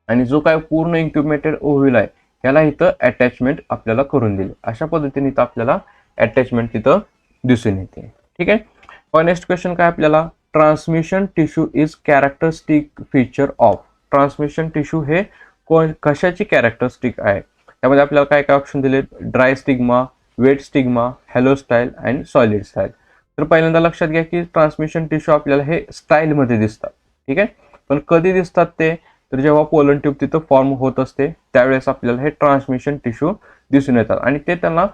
आणि जो काय पूर्ण इन्क्युबेटेड ओव्हिल आहे याला इथं अटॅचमेंट आपल्याला करून दिली. अशा पद्धतीने इथं आपल्याला अटॅचमेंट तिथं दिसून येते. ठीक आहे, पण नेक्स्ट क्वेश्चन काय आपल्याला, transmission tissue is characteristic feature of. Transmission tissue हे कशाची कॅरेक्टरिस्टिक आहे. त्यामध्ये आपल्याला काय काय ऑप्शन दिले, dry stigma, wet stigma, hollow style and solid style. तर पहिल्यांदा लक्षात घ्या की ट्रान्समिशन टिश्यू आपल्याला हे स्टाईलमध्ये दिसतात. ठीक आहे, पण कधी दिसतात ते, तर जेव्हा पोलन ट्यूब तिथं फॉर्म होत असते त्यावेळेस आपल्याला हे ट्रान्समिशन टिश्यू दिसून येतात आणि ते त्यांना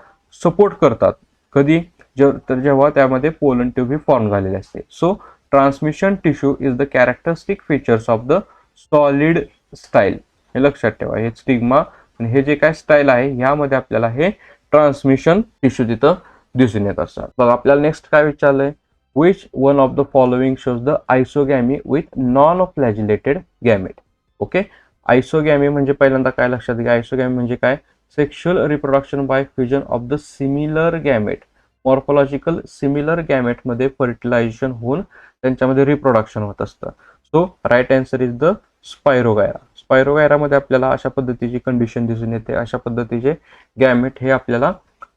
सपोर्ट करतात. कधी, तर जेव्हा त्यामध्ये पोलन ट्यूब ही फॉर्म झालेली असते. So transmission tissue is the characteristic features of the solid style. हे लक्षात ठेवा, हे स्टिग्मा आणि हे जे काय स्टाईल आहे ह्यामध्ये आपल्याला हे ट्रान्समिशन टिश्यू तिथं दिसून येत असतात. तर आपल्याला नेक्स्ट काय विचारलंय, which one of the following shows the isogamy with non-flagellated gamete. Okay, isogamy म्हणजे पहिल्यांदा काय लक्षात घ्या, आयसोगॅमी म्हणजे काय, sexual reproduction by fusion of the similar gamete. Morphological similar gamete मध्ये फर्टिलायझेशन होऊन त्यांच्यामध्ये रिप्रोडक्शन होत असतं. So right answer is the spirogyra. स्पायरोगायरामध्ये आपल्याला अशा पद्धतीची कंडिशन दिसून येते, अशा पद्धतीचे गॅमेट हे आपल्याला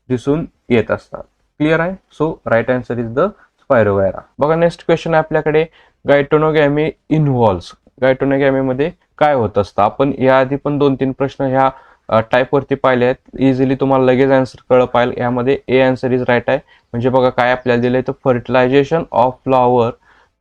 दिसून येत असतात. क्लिअर आहे. So right answer is the spirogyra. बघा नेक्स्ट क्वेश्चन आहे आपल्याकडे, गायटोनोगॅमी इन्व्हॉल्व्स. गायटोनोगॅमी मध्ये काय होत असतं. आपण याआधी पण 2-3 प्रश्न ह्या टाईप वरती पाहिले आहेत. इझिली तुम्हाला लगेच आन्सर कळलं पाहिजे. यामध्ये ए आन्सर इज राईट आहे. म्हणजे बघा काय आपल्याला दिलंय, तर fertilisation of flower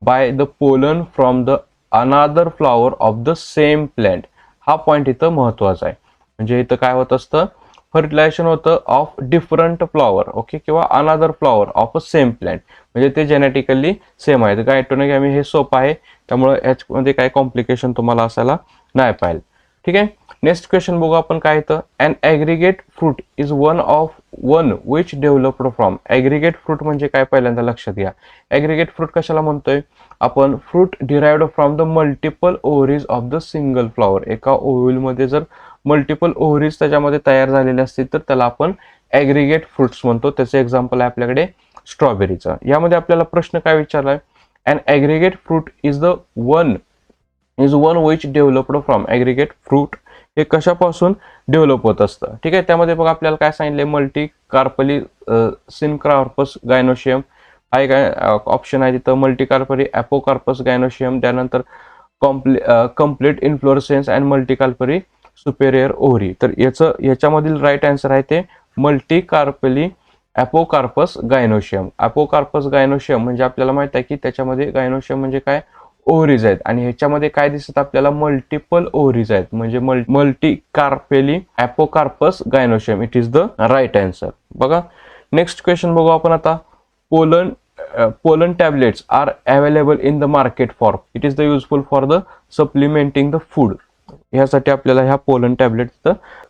by the pollen from the another flower of the same plant. हा पॉईंट इथं महत्वाचा आहे. म्हणजे इथं काय होत असतं, फर्टिलायझेशन होतं ऑफ डिफरंट फ्लॉवर, ओके, किंवा अनादर flower of a same plant, म्हणजे ते जेनेटिकली सेम आहेत. गायटोनोगॅमी हे सोपं आहे, त्यामुळे याच्यामध्ये काय कॉम्प्लिकेशन तुम्हाला असायला नाही पाहिजे. ठीक आहे. नेक्स्ट क्वेश्चन बघू आपण काय येतं, an aggregate fruit is one which developed from. Aggregate fruit म्हणजे काय पहिल्यांदा लक्षात घ्या. ॲग्रिगेट फ्रूट कशाला म्हणतोय आपण, fruit derived from the multiple ovaries of the single flower. एका ओव्हलमध्ये जर मल्टिपल ओव्हरीज त्याच्यामध्ये तयार झालेले असतील तर त्याला आपण ॲग्रिगेट फ्रुट्स म्हणतो. त्याचे एक्झाम्पल आहे आपल्याकडे स्ट्रॉबेरीचा. यामध्ये आपल्याला प्रश्न काय विचारलाय, an aggregate fruit is one which developed from. Aggregate fruit हे कशापासून डेव्हलप होत असतं. ठीक आहे. त्यामध्ये बघा आपल्याला काय सांगितले, मल्टी कार्पली सिनकार्पस गायनोशियम हा एक ऑप्शन आहे तिथं, मल्टी कार्परी ॲपोकार्पस गायनोशियम, त्यानंतर complete inflorescence and multi carpellary superior ovary. तर याच्यामधील राईट आन्सर आहे ते multi carpellary apocarpous gynoecium. Apocarpous gynoecium म्हणजे आपल्याला माहित आहे की त्याच्यामध्ये गायनोशियम म्हणजे काय, ओव्हरीज आहेत, आणि ह्याच्यामध्ये काय दिसत आपल्याला, मल्टिपल ओव्हरीज आहेत, म्हणजे multi carpellary apocarpous gynoecium. It is the right answer. बघा नेक्स्ट क्वेश्चन बघू आपण आता, pollen tablets are available in the market for. It is the useful for the supplementing the food. ह्यासाठी आपल्याला ह्या पोलन टॅबलेट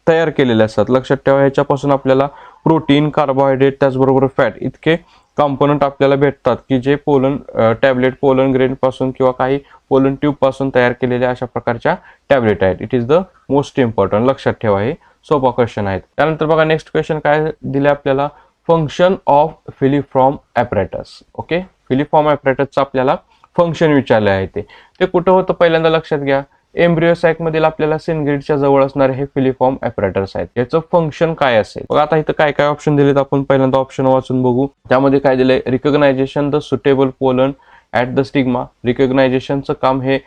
तयार केलेले असतात. लक्षात ठेवा, ह्याच्यापासून आपल्याला प्रोटीन, कार्बोहायड्रेट त्याचबरोबर फॅट इतके कॉम्पोनंट आपल्याला भेटतात की जे पोलन टॅबलेट पोलन ग्रेन पासून किंवा काही पोलन ट्यूब पासून तयार केलेल्या अशा प्रकारच्या टॅबलेट आहेत. It is the most important. लक्षात ठेवा, हे सोपा क्वेश्चन आहेत. त्यानंतर बघा नेक्स्ट क्वेश्चन काय दिले आपल्याला, function of filiform apparatus. Okay, filiform ॲपरेटसचं आपल्याला फंक्शन विचारले आहे. ते कुठं होतं पहिल्यांदा लक्षात घ्या, एम्ब्रियोसाइक मधील आपल्याला सिनग्रिडच्या जवळ असणारे हे फिलिफॉर्म ॲपरेटस आहेत. याचं फंक्शन काय असेल. बघा आता इथं काय काय ऑप्शन दिलेत, आपण पहिल्यांदा ऑप्शन वाचून बघू. त्यामध्ये काय दिलंय, recognization the suitable pollen at the stigma. रिकॉग्नायझेशनचं काम हे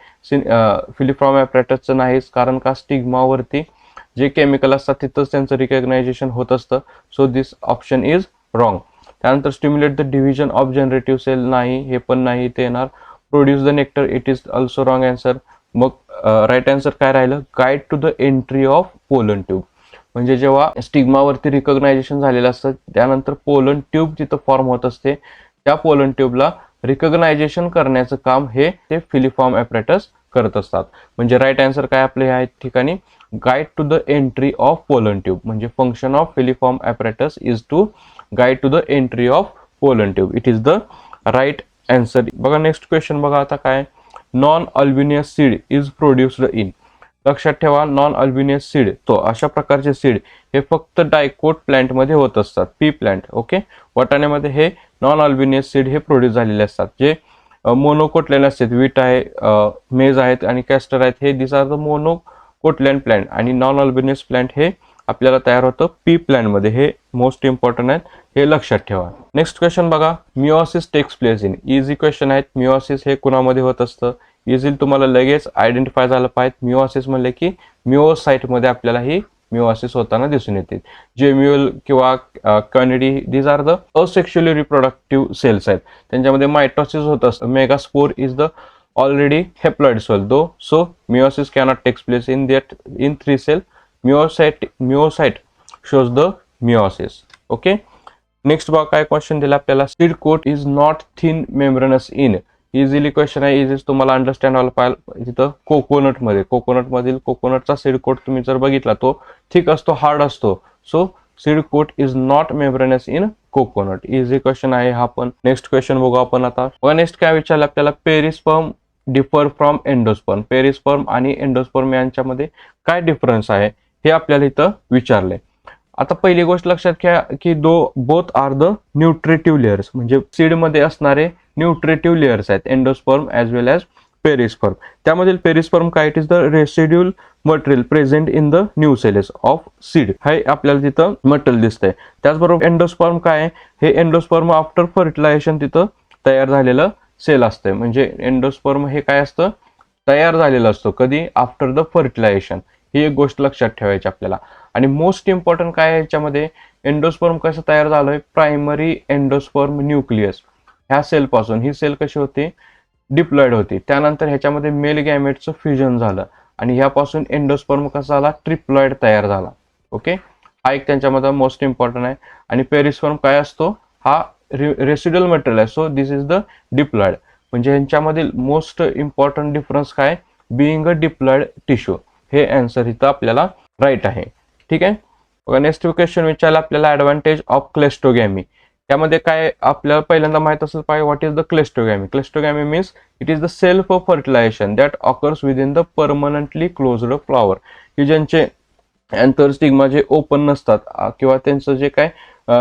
फिलिफॉर्म ॲपरेटसचं नाहीच, कारण का स्टिग्मावरती जे केमिकल असतात तिथंच त्यांचं रिकॉग्नायझेशन होत असतं. So this option is wrong. त्यानंतर stimulate the division of generative cell, नाही, हे पण नाही ते येणार. Produce the nectar, it is also wrong answer. मग राईट आन्सर काय राहिलं, guide to the entry of pollen tube. म्हणजे जेव्हा स्टिग्मावरती रिकॉग्नायझेशन झालेलं असतं त्यानंतर पोलन ट्यूब जिथं फॉर्म होत असते, त्या पोलन ट्यूबला रिकॉग्नायझेशन करण्याचं काम हे ते फिलिफॉर्म ॲपरेटस करत असतात. म्हणजे राईट आन्सर काय आपले ह्या ठिकाणी, guide to the entry of pollen tube. म्हणजे function of filiform apparatus is to guide to the entry of pollen tube. It is the right answer. बघा नेक्स्ट क्वेश्चन बघा आता काय, non albuminous seed is produced in. लक्षात ठेवा, non albuminous seed तो अशा प्रकारचे सीड हे फक्त डायकोट प्लांट मध्ये होत असतात, पी प्लांट. ओके, वाटाण्यामध्ये हे नॉन अल्बिनियस सीड हे प्रोड्यूस झालेले असतात. जे मोनोकोटलेले असतात, वीट आहे, मेज आहेत आणि कॅस्टर आहेत, हे दिस आर द मोनोकोटलँड प्लांट. आणि नॉन अल्बिनियस प्लांट हे आपल्याला तयार होतं पी प्लांट मध्ये. हे मोस्ट इम्पॉर्टंट आहेत, हे लक्षात ठेवा. नेक्स्ट क्वेश्चन बघा, meiosis takes place in. Easy question आहेत. मिओसिस हे कुणामध्ये होत असतं, इझिली तुम्हाला लगेच आयडेंटिफाय झालं पाहिजे. मिओसिस म्हणले की मिओसाइट मध्ये आपल्याला ही मिओसिस होताना दिसून येते. जेम्युअल किंवा conidia, these are the asexually reproductive cells आहेत. त्यांच्यामध्ये मायटोसिस होत असतं. Megaspore is the already haploid cell though, so meiosis cannot takes place in that in 3 cell. Meiocyte shows the meiosis. Okay, next बघा काय question दिला आपल्याला, seed coat is not thin membranous in. Easily question आहे, इझीच तुम्हाला understand व्हायला पाहिजे. तिथं कोकोनट मधील कोकोनटचा सीड कोट तुम्ही जर बघितला तो थिक असतो, हार्ड असतो. So seed coat is not membranous in coconut. Easy question आहे हा पण. नेक्स्ट क्वेश्चन बघू आपण आता. नेक्स्ट काय विचारलं आपल्याला, perisperm differ from endosperm. Perisperm आणि एंडोस्पर्म यांच्यामध्ये काय डिफरन्स आहे हे आपल्याला इथं विचारलंय. आता पहिली गोष्ट लक्षात घ्या की both are the nutritive layers, म्हणजे सीड मध्ये असणारे न्यूट्रिटिव्ह लेयर्स आहेत endosperm as well as perisperm. त्यामधील पेरिस्पर्म काय, it is the residual material present in the nucellus of seed. हे आपल्याला तिथं मटेरियल दिसतंय. त्याचबरोबर एंडोस्पर्म काय आहे, हे एंडोस्पर्म आफ्टर फर्टिलायझेशन तिथं तयार झालेलं सेल असतंय. म्हणजे एंडोस्पर्म हे काय असतं, तयार झालेलं असतं कधी, आफ्टर द फर्टिलायझेशन. ही एक गोष्ट लक्षात ठेवायची आपल्याला. आणि मोस्ट इम्पॉर्टंट काय आहे याच्यामध्ये, एंडोस्पर्म कसं तयार झालंय, प्रायमरी एंडोस्पर्म न्यूक्लियस ह्या सेल पासून. ही सेल कशी होती, डिप्लॉइड होती. त्यानंतर ह्याच्यामध्ये मेल गॅमेटचं फ्युजन झालं आणि ह्यापासून एंडोस्पर्म कसा झाला, ट्रिप्लॉइड तयार झाला. ओके, हा एक त्यांच्यामध्ये मोस्ट इम्पॉर्टंट आहे. आणि पेरिस्पर्म काय असतो, हा रेसिड्युअल मटेरियल आहे. So this is the diploid. म्हणजे यांच्यामधील मोस्ट इम्पॉर्टंट डिफरन्स काय, बिईंग अ डिप्लॉइड टिश्यू. हे आन्सर इथं आपल्याला राईट आहे. ठीक आहे. बघा नेक्स्ट क्वेश्चन विचारला आपल्याला, ऍडव्हान्टेज ऑफ क्लेस्टोगॅमी. त्यामध्ये काय आपल्याला पहिल्यांदा माहित असेल पाहिजे, what is the cleistogamy. Cleistogamy means it is the self fertilization that occurs within the permanently closed flower. की ज्यांचे अँथर स्टिग्मा जे ओपन नसतात किंवा त्यांचं जे काय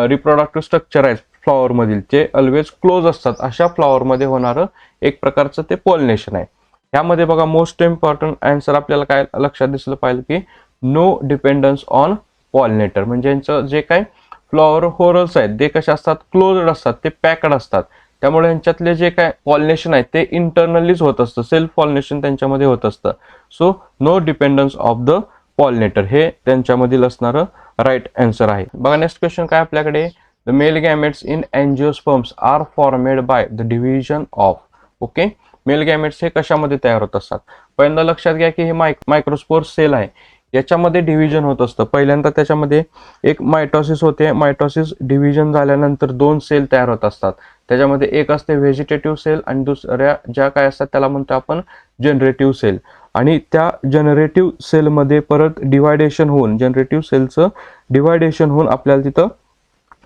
रिप्रोडक्टिव्ह स्ट्रक्चर आहे फ्लॉवर मधील ते ऑलवेज क्लोज असतात, अशा फ्लॉवर मध्ये होणारं एक प्रकारचं ते पॉलिनेशन आहे. यामध्ये बघा मोस्ट इम्पॉर्टंट आन्सर आपल्याला काय लक्षात दिसलं पाहिजे की नो डिपेंडन्स ऑन पॉलिनेटर. म्हणजे यांचं जे काय फ्लॉवर होरल्स आहेत ते कसे असतात, क्लोज्ड असतात, ते पॅक्ड असतात. त्यामुळे यांच्यातले जे काय पॉलिनेशन आहे ते इंटरनलीच होत असतं, सेल्फ पॉलिनेशन त्यांच्यामध्ये होत असतं. So no dependence of the pollinator हे त्यांच्यामधील असणारं राईट आन्सर आहे. बघा नेक्स्ट क्वेश्चन काय आपल्याकडे, the male gametes in angiosperms are formed by the division of. Okay, male gametes हे कशामध्ये तयार होत असतात. पहिल्यांदा लक्षात घ्या की हे मायक्रोस्पोर सेल आहे, याच्यामध्ये डिव्हिजन होत असतं. पहिल्यांदा त्याच्यामध्ये एक मायटोसिस होते, मायटोसिस डिव्हिजन झाल्यानंतर 2 सेल तयार होत असतात. त्याच्यामध्ये एक असते व्हेजिटेटिव्ह सेल आणि दुसऱ्या ज्या काय असतात त्याला म्हणतो आपण जनरेटिव्ह सेल. आणि त्या जनरेटिव्ह सेलमध्ये परत डिवायडेशन होऊन, जनरेटिव्ह सेलचं डिवायडेशन होऊन आपल्याला तिथं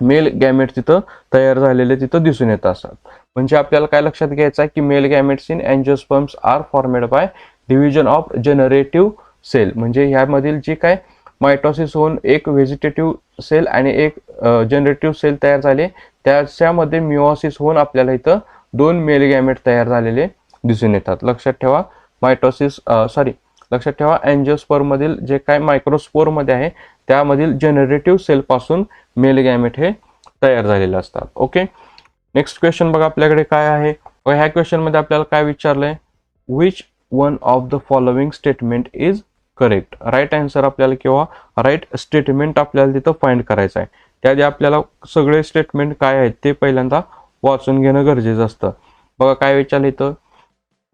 मेल गॅमेट तिथं तयार झालेले तिथं दिसून येत असतात. म्हणजे आपल्याला काय लक्षात घ्यायचं आहे की male gametes in angiosperms are formed by division of generative cell. म्हणजे ह्यामधील जी काय मायटोसिस होऊन एक व्हेजिटेटिव्ह सेल आणि एक जनरेटिव्ह सेल तयार झाले, त्याच्यामध्ये मिओसिस होऊन आपल्याला इथं 2 मेल गॅमेट तयार झालेले दिसून येतात. लक्षात ठेवा लक्षात ठेवा अँजिओस्पर्म मधील जे काय मायक्रोस्पोर मध्ये आहे त्यामधील जनरेटिव्ह सेल पासून मेल गॅमेट हे तयार झालेले असतात. ओके, नेक्स्ट क्वेश्चन बघा आपल्याकडे काय आहे. ह्या क्वेश्चन मध्ये आपल्याला काय विचारलंय, which one of the following statement is correct. Right answer आपल्याला किंवा राईट स्टेटमेंट आपल्याला तिथं फाइंड करायचं आहे. त्याआधी आपल्याला सगळे स्टेटमेंट काय आहेत ते पहिल्यांदा वाचून घेणं गरजेचं असतं. बघा काय विचारलं इथं,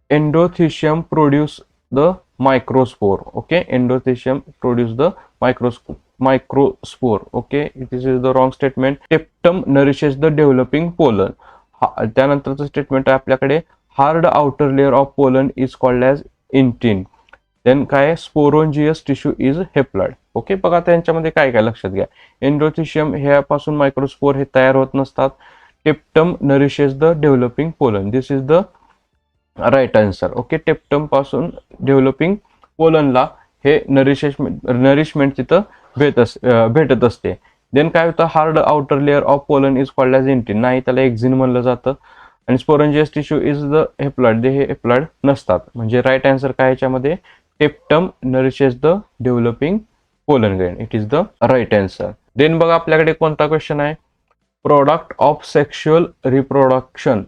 endothecium produce the microspore. Okay, endothecium produce the microspore. Okay, this is the wrong statement. Tapetum nourishes the developing pollen. त्यानंतरचं स्टेटमेंट आहे आपल्याकडे, hard outer layer of pollen is called as intine. Then काय, sporogenous tissue is haploid. Okay, बघा त्यांच्यामध्ये काय काय लक्षात घ्या. एंडोथिशियम ह्यापासून मायक्रोस्पोर हे तयार होत नसतात. Tapetum nourishes the developing pollen. This is the right answer. Okay, tapetum पासून डेव्हलपिंग पोलनला हे नरिशमेंट तिथं भेटत असते. देन काय होतं, hard outer layer of pollen is called as intine. नाही, त्याला एक्झिन म्हणलं जातं. आणि sporogenous tissue is the haploid. हे हेप्लॉइड नसतात. म्हणजे राईट आन्सर काय याच्यामध्ये, tapetum nourishes the developing pollen grain. It is the right answer. Then बघा आपल्याकडे कोणता क्वेश्चन आहे, product of sexual reproduction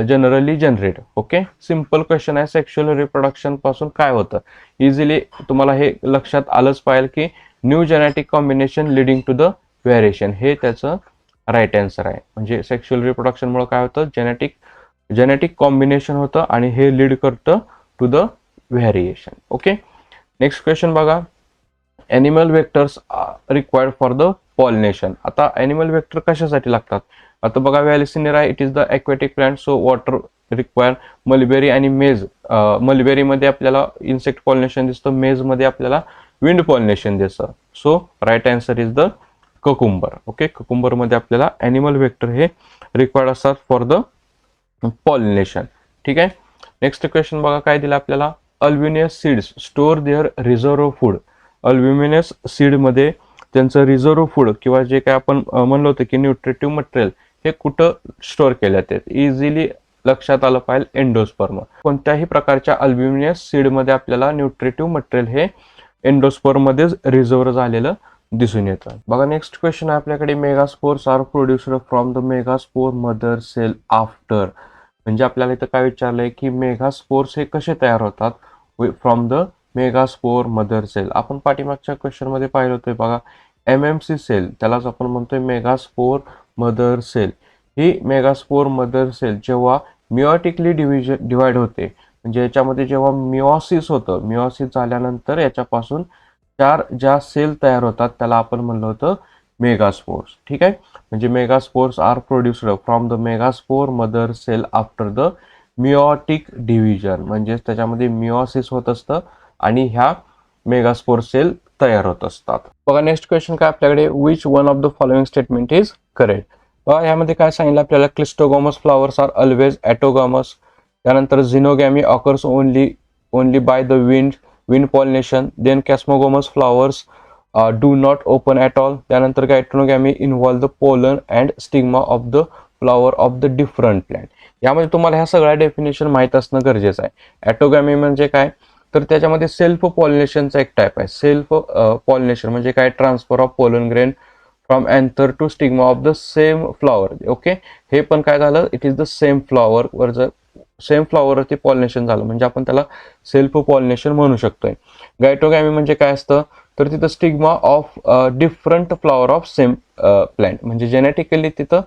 generally generate. Okay, simple question आहे. सेक्शुअल रिप्रोडक्शन पासून काय होतं, इझिली तुम्हाला हे लक्षात आलंच पाहिजे की new genetic combination leading to the variation. हे त्याचं राईट आन्सर आहे. म्हणजे सेक्शुअल रिप्रोडक्शनमुळे काय होतं, जेनेटिक कॉम्बिनेशन होतं आणि हे लीड करतं to the variation. Okay, next question बघा, animal vectors required for the pollination. आता ॲनिमल व्हेक्टर कशासाठी लागतात. आता बघा, Vallisneria it is the aquatic plant, so water require mulberry आणि मेज. मलबेरीमध्ये आपल्याला इन्सेक्ट पॉलिनेशन दिसतं, मेजमध्ये आपल्याला विंड पॉलिनेशन दिसतं. So right answer is the cucumber. Okay, ककुंबरमध्ये आपल्याला ॲनिमल व्हेक्टर हे रिक्वायर्ड असतात फॉर द पॉलिनेशन. ठीक आहे. नेक्स्ट क्वेश्चन बघा काय दिलं आपल्याला. Albuminous seeds store their reserve food. Albuminous सीडमध्ये त्यांचं रिझर्व्ह फूड किंवा जे काय आपण म्हणलो होतं की न्यूट्रिटिव्ह मटेरियल हे कुठं स्टोअर केले जाते. इझिली लक्षात आलं पाहिजे एंडोस्पर्म. कोणत्याही प्रकारच्या अल्बिमिनस सीडमध्ये आपल्याला न्यूट्रिटिव्ह मटेरियल हे एंडोस्पर्ममध्येच रिझर्व्ह झालेलं दिसून येतं. बघा नेक्स्ट क्वेश्चन आहे आपल्याकडे. Megaspores are produced from the megaspore mother cell after. म्हणजे आपल्याला इथं काय विचारलंय की मेगास्पोर्स हे कसे तयार होतात from the megaspore mother cell. आपण पाठीमागच्या क्वेश्चन मध्ये पाहिलं होतं बघा, MMC सेल त्यालाच आपण म्हणतोय मेगास्पोर मदर सेल. ही मेगास्पोर मदर सेल जेव्हा मिओटिकली डिवाइड होते, म्हणजे याच्यामध्ये जेव्हा मिओसिस होतं, मिओसिस झाल्यानंतर याच्यापासून 4 ज्या सेल तयार होतात त्याला आपण म्हणलं होतं मेगास्पोर्स. ठीक आहे. म्हणजे megaspores are produced from the megaspore mother cell after the meiotic division. म्हणजे त्याच्यामध्ये मिओसिस होत असतं आणि ह्या मेगास्पोर सेल तयार होत असतात. बघा नेक्स्ट क्वेश्चन काय आपल्याकडे. Which one of the following statement is correct. बघा यामध्ये काय सांगितलं आपल्याला. Cleistogamous flowers are always autogamous. त्यानंतर xenogamy occurs only by the wind pollination. Then chasmogamous flowers do not open at all. त्यानंतर geitonogamy involve the pollen and stigma of the flower of the different plant. यामध्ये तुम्हाला ह्या सगळ्या definition माहीत असणं गरजेचं आहे. ॲटोगॅमी म्हणजे काय, तर त्याच्यामध्ये सेल्फ पॉलिनेशनचा एक टाईप आहे. सेल्फ पॉलिनेशन म्हणजे काय, transfer of pollen grain from anther to stigma of the same flower. Okay, हे पण काय झालं, it is the same flower वर जर सेम फ्लॉवरवरती पॉलिनेशन झालं म्हणजे आपण त्याला सेल्फ पॉलिनेशन म्हणू शकतोय. गायटोगॅमी म्हणजे काय असतं, तर तिथं stigma of different flower of same plant. म्हणजे जेनेटिकली तिथं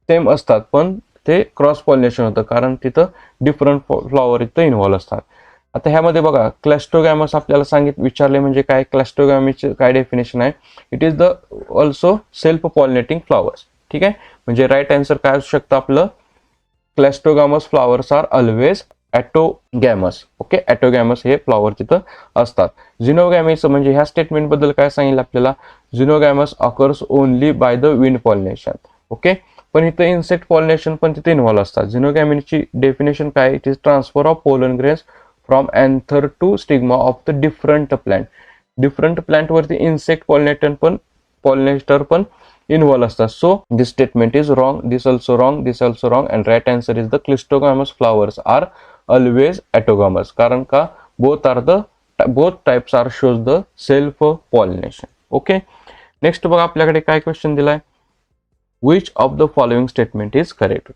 सेम असतात पण ते क्रॉस पॉलिनेशन होतं कारण तिथं डिफरंट फ्लॉवर इथं इन्व्हॉल्व असतात. आता ह्यामध्ये बघा क्लॅस्टोगॅमस आपल्याला विचारले म्हणजे काय. क्लॅस्टोगॅमीचे काय डेफिनेशन आहे. It is the also self pollinating flowers. ठीक आहे. म्हणजे राईट आन्सर काय असू शकतं आपलं, क्लॅस्टोगॅमस फ्लॉवर्स आर ऑलवेज ॲटोगॅमस. ओके, ॲटोगॅमस हे फ्लॉवर तिथं असतात. झिनोगॅमीचं म्हणजे ह्या स्टेटमेंट बद्दल काय सांगितलं आपल्याला. Xenogamous occurs only by the wind pollination. Okay, पण इथं इन्सेक्ट पॉलिनेशन पण तिथे इन्व्हॉल्व असतात. झिनोगॅमीची डेफिनेशन काय, it is transfer of pollen grains from anther to stigma of the different plant. Different प्लांटवरती इन्सेक्ट पॉलिनेटर पण इन्व्हॉल्व असतात. So this statement is wrong, this also wrong, this also wrong and right answer is the cleistogamous flowers are always autogamous. कारण का both types R shows the self pollination. Okay, next बघा आपल्याकडे काय question दिलाय. Which of the following statement is correct.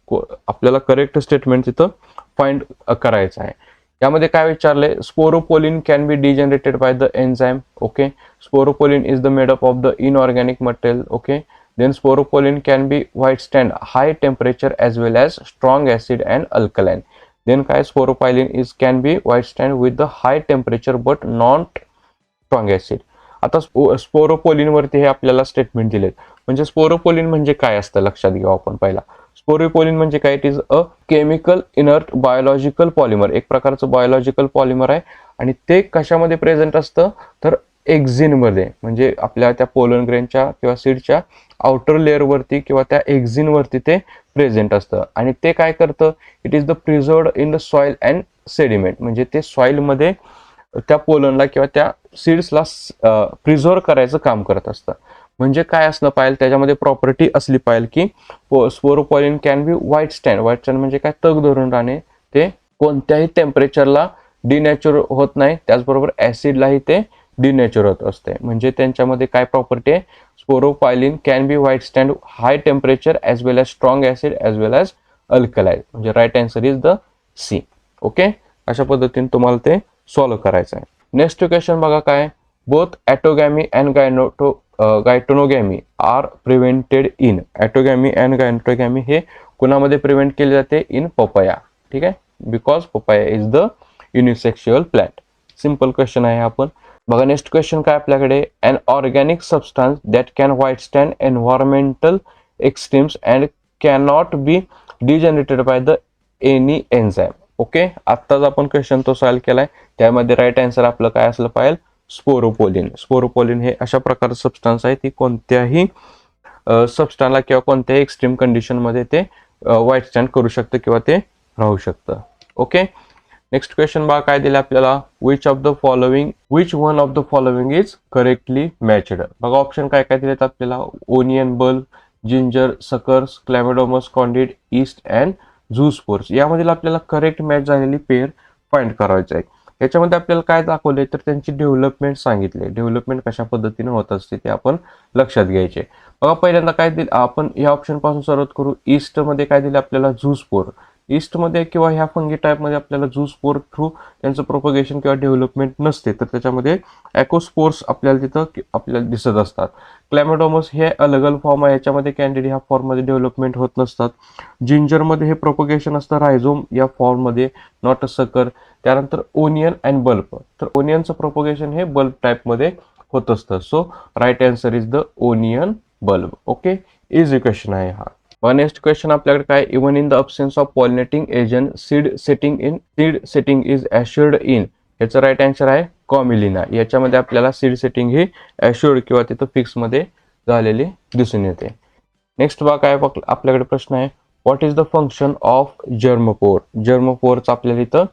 आपल्याला correct statement तिथं find करायचं आहे. यामध्ये काय विचारले. Sporopollenin can be degenerated by the enzyme. Okay, sporopollenin is the made up of the inorganic material. Okay, then sporopolin can be withstand high temperature as well as strong acid and alkaline. Then काय sporopylene is can be withstand with the high temperature but not strong acid. आता sporopollenin वरती हे आपल्याला statement दिलेत. म्हणजे sporopollenin म्हणजे काय असतं लक्षात घेऊ आपण पहिला. स्पोरोपोलिन म्हणजे काय, it is a chemical inert biological polymer. एक प्रकारचं बायोलॉजिकल पॉलिमर आहे आणि ते कशामध्ये प्रेझेंट असतं तर एक्झिनमध्ये. म्हणजे आपल्या त्या पोलन ग्रेनच्या किंवा सीडच्या आउटर लेअरवरती किंवा त्या एक्झिनवरती ते प्रेझेंट असतं. आणि ते काय करतं, it is the preserved in the soil and sediment. म्हणजे ते सॉइलमध्ये त्या पोलनला किंवा त्या सीड्सला प्रिझर्व करायचं काम करत असतं. म्हणजे काय असलं पाहिजे त्याच्यामध्ये प्रॉपर्टी असली पाहिजे की sporopollenin can be white stand म्हणजे काय, तग धरून राहणे. ते कोणत्याही टेम्परेचरला डिनॅचर होत नाही, त्याचबरोबर ऍसिडलाही ते डिनॅचर होत असते. म्हणजे त्यांच्यामध्ये काय प्रॉपर्टी आहे, sporopollenin can be withstand high temperature as well as strong acid as well as alkaloid. म्हणजे right answer is the C. Okay, अशा पद्धतीने तुम्हाला ते सॉल्व्ह करायचं आहे. नेक्स्ट क्वेश्चन बघा काय. Both autogamy and geitonogamy are prevented in. Autogamy and geitonogamy हे कुणामध्ये प्रिव्हेंट केले जाते, इन पपया. ठीक आहे, because papaya is the unisexual plant. Simple question आहे आपण. बघा नेक्स्ट क्वेश्चन काय आपल्याकडे. An inorganic substance that can withstand environmental extremes and cannot be degenerated by the any enzyme. Okay, आत्ताच आपण क्वेश्चन तो सॉल्व्ह केलाय. त्यामध्ये राईट आन्सर आपलं काय असलं पाहिजे, स्पोरोपोलिन. स्पोरोपोलिन हे अशा प्रकारचं सबस्टन्स आहे ती कोणत्याही सबस्टन्सला किंवा कोणत्याही एक्स्ट्रीम कंडिशनमध्ये ते व्हाईट स्टँड करू शकतं किंवा ते राहू शकतं. ओके, नेक्स्ट क्वेश्चन बघा काय दिलं आपल्याला, which one of the following is correctly matched. बघा ऑप्शन काय काय दिलेत आपल्याला, onion bulb, ginger, suckers, chlamydomonas conidia, yeast and zoospores. यामधील आपल्याला करेक्ट मॅच झालेली पेअर फाइंड करायचं आहे. याच्यामध्ये आपल्याला काय दाखवले तर त्यांची डेव्हलपमेंट सांगितले. डेव्हलपमेंट कशा पद्धतीने होत असते ते आपण लक्षात घ्यायचे. बघा पहिल्यांदा काय दिलं, आपण या ऑप्शन पासून सुरुवात करू. ईस्ट मध्ये काय दिले आपल्याला, झूस्पोर. ईस्टमध्ये किंवा ह्या फंगी टाईपमध्ये आपल्याला झूस्पोर थ्रू त्यांचं प्रोपगेशन किंवा डेव्हलपमेंट नसते, तर त्याच्यामध्ये ॲकोस्पोर्स आपल्याला तिथं आपल्याला दिसत असतात. क्लॅमिडोमस हे अलग फॉर्म आहे, याच्यामध्ये कॅन्डिड ह्या फॉर्ममध्ये डेव्हलपमेंट होत नसतात. जिंजरमध्ये हे प्रोपगेशन असतं रायझोम या फॉर्ममध्ये, नॉट अ सकर. त्यानंतर ओनियन अँड बल्ब, तर ओनियनचं प्रोपगेशन हे बल्ब टाईपमध्ये होत असतं. So right answer is the onion bulb. Okay, easy question आहे हा. नेक्स्ट क्वेश्चन आपल्याकडे काय, even in the absence of pollinating agent seed setting is assured in. याचं राईट आन्सर आहे कॉमिलिना. याच्यामध्ये आपल्याला सीड सेटिंग ही अश्युर्ड किंवा तिथं फिक्स मध्ये झालेली दिसून येते. नेक्स्ट बघा काय आपल्याकडे प्रश्न आहे, what is the function of germ. जर्मपोरचं आपल्याला इथं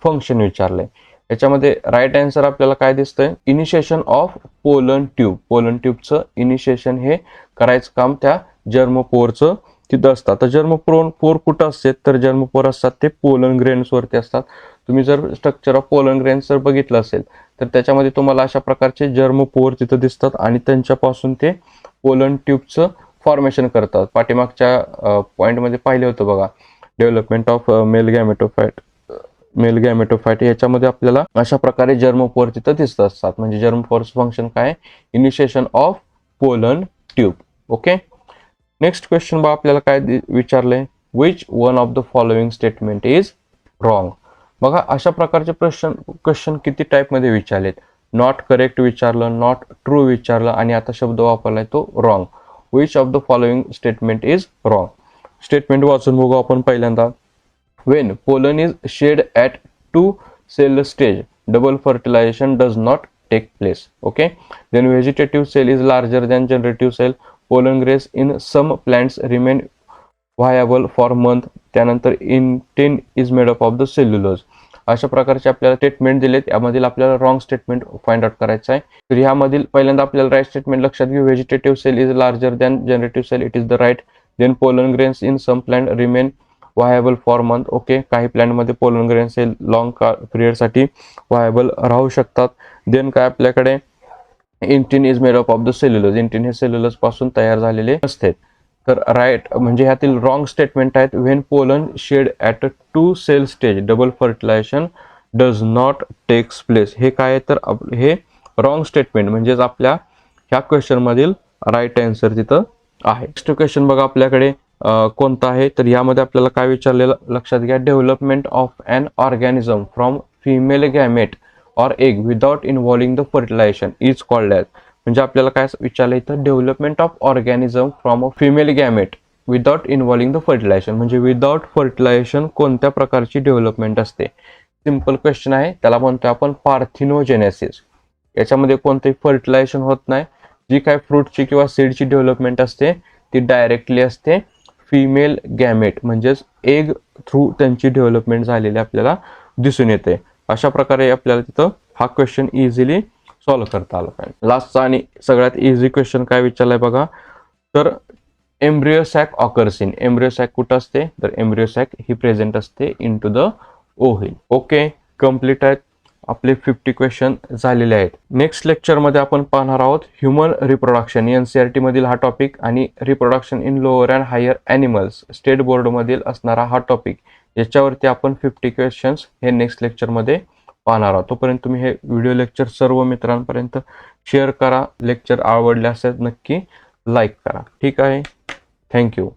फंक्शन विचारलंय. याच्यामध्ये राईट आन्सर आपल्याला काय दिसतंय, initiation of pollen tube. Pollen ट्यूबचं इनिशिएशन हे करायचं काम त्या जर्मपोरचं तिथं असतात. तर जर्मपोर कुठं असते तर जर्मपोर असतात ते पोलन ग्रेन्स वरती असतात. तुम्ही जर स्ट्रक्चर ऑफ पोलन ग्रेन्स जर बघितलं असेल तर त्याच्यामध्ये तुम्हाला अशा प्रकारचे जर्मपोर तिथं दिसतात आणि त्यांच्यापासून ते पोलन ट्यूबचं फॉर्मेशन करतात. पाठीमागच्या पॉईंटमध्ये पाहिले होतं बघा, डेव्हलपमेंट ऑफ मेल गॅमेटोफाइट याच्यामध्ये आपल्याला अशा प्रकारे जर्मपोर तिथं दिसत असतात. म्हणजे जर्मपोरचं फंक्शन काय, initiation of pollen tube. Okay, next question बघा आपल्याला काय विचारलंय, which one of the following statement is wrong. बघा अशा प्रकारचे क्वेश्चन किती टाईपमध्ये विचारलेत. नॉट करेक्ट विचारलं, नॉट ट्रू विचारलं आणि आता शब्द वापरलाय तो wrong. Which of the following statement is wrong. Statement वाचून बघू आपण पहिल्यांदा. When pollen is shed at 2 cell stage, double fertilization does not take place. Okay, then vegetative cell is larger than generative cell. Pollen grains in some plants remain viable for month. त्यानंतर intin is made up of the cellulose. अशा प्रकारचे आपल्याला statement दिलेत. यामधील आपल्याला wrong statement find out करायचं आहे. तर ह्यामधील पहिल्यांदा आपल्याला राईट स्टेटमेंट लक्षात घेऊ. Vegetative cell is larger than generative cell, it is the right. Then pollen grains in some plant remain viable for month. Okay, काही प्लॅन्टमध्ये पोलन ग्रेन्स हे लॉंग पिरियडसाठी व्हायबल राहू शकतात. देन काय आपल्याकडे intine is made up of the cellulose. Intine हे cellulose पासून तयार झालेले असते. तर राईट म्हणजे ह्यातील रॉंग स्टेटमेंट आहेत, when pollen shed at 2 cell stage double fertilisation does not takes place. हे काय तर हे रॉंग स्टेटमेंट म्हणजेच आपल्या ह्या क्वेश्चन मधील राईट आन्सर तिथं आहे. नेक्स्ट क्वेश्चन बघा आपल्याकडे कोणता आहे तर यामध्ये आपल्याला काय विचारलेलं लक्षात घ्या, development of an organism from female gamete or egg without involving the fertilisation is called as. म्हणजे आपल्याला काय विचारलं इथं, development of organism from a female gamete without involving the fertilisation. म्हणजे विदाउट फर्टिलायझेशन कोणत्या प्रकारची डेव्हलपमेंट असते. सिंपल क्वेश्चन आहे, त्याला म्हणतो आपण पार्थिनोजेनेसिस. याच्यामध्ये कोणतंही फर्टिलायझेशन होत नाही. जी काय फ्रूटची किंवा सीडची डेव्हलपमेंट असते ती डायरेक्टली असते फिमेल गॅमेट म्हणजेच एग थ्रू त्यांची डेव्हलपमेंट झालेली आपल्याला दिसून येते. अशा प्रकारे आपल्याला तिथं हा क्वेश्चन इझिली सॉल्व्ह करता आला पाहिजे. लास्टचा आणि सगळ्यात इझी क्वेश्चन काय विचारलाय बघा, तर embryo sac occurs in. Embryo sac कुठं असते तर एम्ब्रियो सॅक ही प्रेझेंट असते into the ovule. Okay, complete आहेत आपले 50 क्वेश्चन झालेले आहेत. नेक्स्ट लेक्चरमध्ये आपण पाहणार आहोत ह्युमन रिप्रोडक्शन. NCERT मधील हा टॉपिक आणि reproduction in lower and higher animals state बोर्डमधील असणारा हा टॉपिक. याच्यावरती आपण 50 क्वेश्चन्स हे नेक्स्ट लेक्चरमध्ये पाहणार आहोत. तोपर्यंत तुम्ही हे व्हिडिओ लेक्चर सर्व मित्रांपर्यंत शेअर करा. लेक्चर आवडले असेल नक्की लाईक करा. ठीक आहे, थँक्यू.